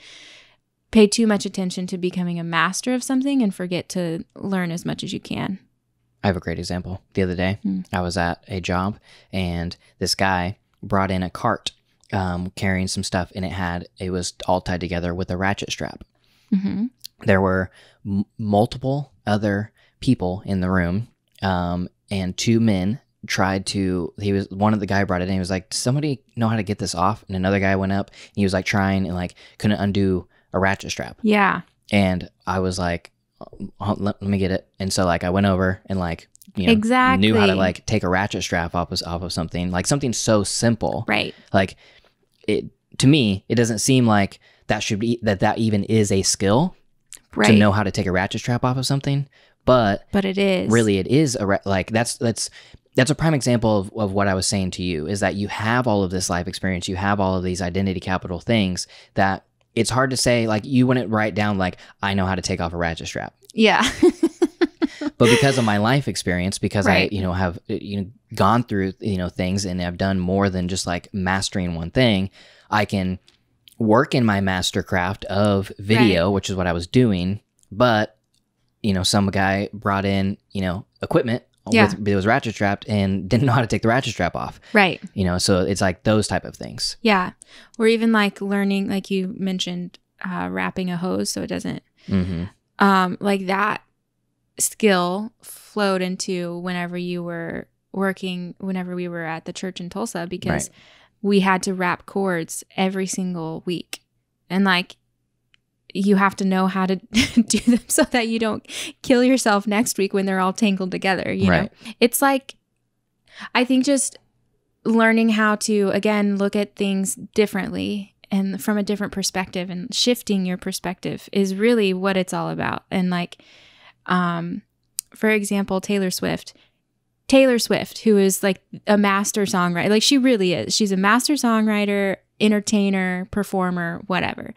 pay too much attention to becoming a master of something and forget to learn as much as you can. I have a great example. The other day, I was at a job, and this guy brought in a cart carrying some stuff, and it was all tied together with a ratchet strap. Mm-hmm. There were multiple other people in the room, and two men tried to. One of the guy brought it in. He was like, "Does somebody know how to get this off?" And another guy went up, and he was like trying and like couldn't undo a ratchet strap. Yeah. And I was like, let me get it. And so like I went over and like exactly knew how to like take a ratchet strap off of something, like something so simple. Right. Like it to me, it doesn't seem like that should be that even is a skill. Right. To know how to take a ratchet strap off of something, but it is really it is that's a prime example of what I was saying to you, is that you have all of this life experience, you have all of these identity capital things that it's hard to say, like you wouldn't write down like I know how to take off a ratchet strap. Yeah. But because of my life experience, because right. I have gone through things and I've done more than just like mastering one thing, I can work in my mastercraft of video, right. Which is what I was doing. But some guy brought in equipment. Yeah. It was ratchet strapped and didn't know how to take the ratchet strap off. Right. So it's like those type of things. Yeah. Or even like learning, like you mentioned, wrapping a hose so it doesn't, like that skill flowed into whenever you were working, whenever we were at the church in Tulsa, because right. We had to wrap cords every single week. And like, you have to know how to do them so that you don't kill yourself next week when they're all tangled together. You know, it's like, I think just learning how to, again, look at things differently and from a different perspective, and shifting your perspective is really what it's all about. And like, for example, Taylor Swift, who is like a master songwriter, like she really is. She's a master songwriter, entertainer, performer, whatever.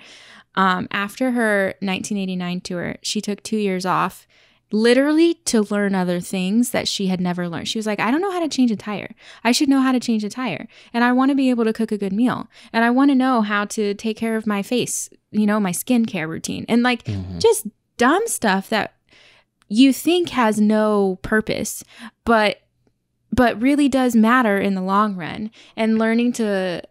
After her 1989 tour, she took 2 years off, literally to learn other things that she had never learned. She was like, I don't know how to change a tire. I should know how to change a tire. And I want to be able to cook a good meal. And I want to know how to take care of my face, my skincare routine. And like just dumb stuff that you think has no purpose, but really does matter in the long run. And learning to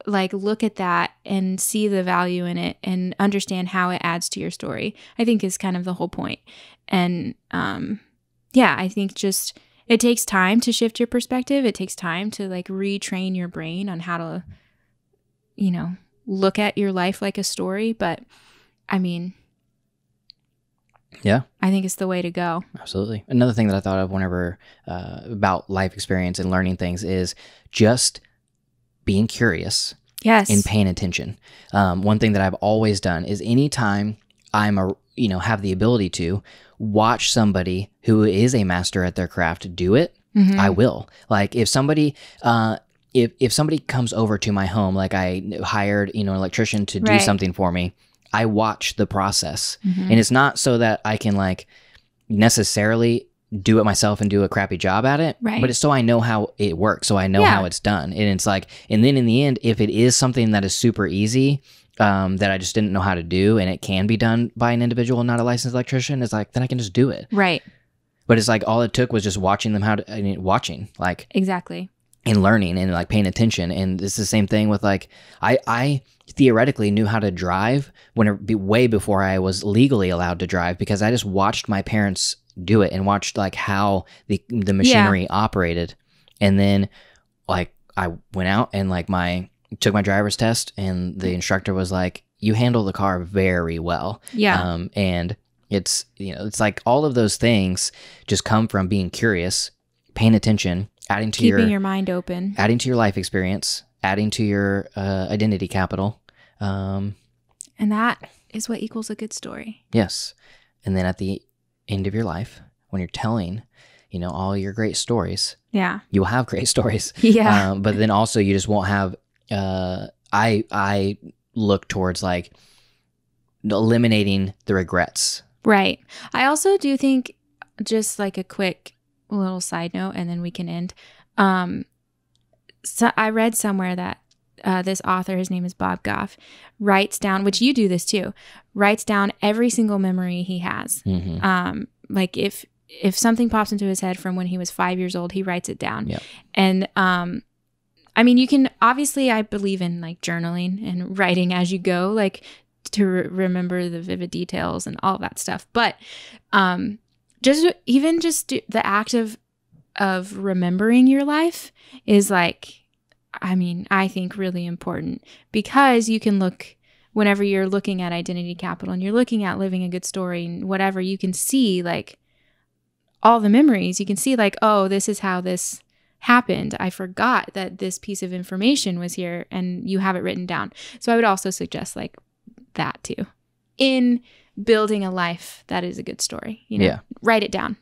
like look at that and see the value in it and understand how it adds to your story, I think is kind of the whole point. And I think just it takes time to shift your perspective. It takes time to like retrain your brain on how to, look at your life like a story. But I mean, yeah, I think it's the way to go. Absolutely. Another thing that I thought of whenever about life experience and learning things is just being curious. Yes. And paying attention. One thing that I've always done is anytime I'm have the ability to watch somebody who is a master at their craft do it, I will. Like if somebody if somebody comes over to my home, like I hired an electrician to do something for me, I watch the process. And it's not so that I can like necessarily do it myself and do a crappy job at it, but it's so I know how it works, so I know how it's done. And it's like, and then in the end, if it is something that is super easy, that I just didn't know how to do, and it can be done by an individual, not a licensed electrician, it's like, then I can just do it. Right. But it's like all it took was just watching them watching, like exactly, and learning and like paying attention. And it's the same thing with like I theoretically knew how to drive way before I was legally allowed to drive, because I just watched my parents do it and watched like how the machinery operated. And then like I went out and like took my driver's test, and the instructor was like, you handle the car very well. Yeah. And it's, it's like all of those things just come from being curious, paying attention, keeping your mind open, adding to your life experience, adding to your identity capital. And that is what equals a good story. Yes. And then at the end of your life, when you're telling, all your great stories, you'll have great stories. Yeah. But then also you just won't have, I look towards like eliminating the regrets. Right. I also do think, just like a quick little side note, and then we can end. So I read somewhere that this author, his name is Bob Goff, writes down, which you do this too, writes down every single memory he has. Mm-hmm. Like if something pops into his head from when he was 5 years old, he writes it down. Yep. And I mean, you can obviously, I believe in like journaling and writing as you go, like to remember the vivid details and all of that stuff. But just the act of remembering your life is like, I mean, I think really important, because you can look, whenever you're looking at identity capital and you're looking at living a good story and whatever, you can see like all the memories. You can see like, oh, this is how this happened. I forgot that this piece of information was here, and you have it written down. So I would also suggest like that too, in building a life that is a good story. You know, Yeah. Write it down.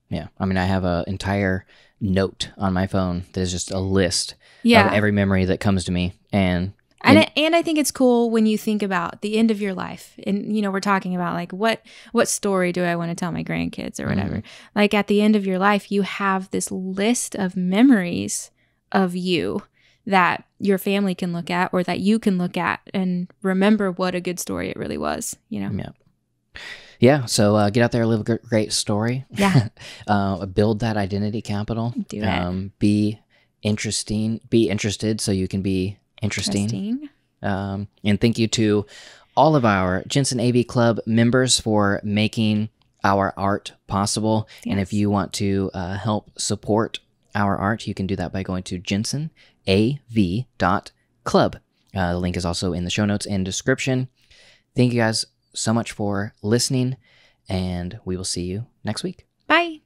Yeah. I mean, I have an entire note on my phone. There's just a list of every memory that comes to me. And I think it's cool when you think about the end of your life, and you know, we're talking about like what story do I want to tell my grandkids or whatever. Mm-hmm. Like at the end of your life, you have this list of memories of you that your family can look at, or that you can look at and remember what a good story it really was. You know. Yeah. So get out there, live a great story. Yeah. Build that identity capital. Do it. Be interested so you can be interesting. And thank you to all of our Jensen AV Club members for making our art possible. Yes. And if you want to help support our art, you can do that by going to jensenav.club. The link is also in the show notes and description. Thank you guys so much for listening, and we will see you next week. Bye.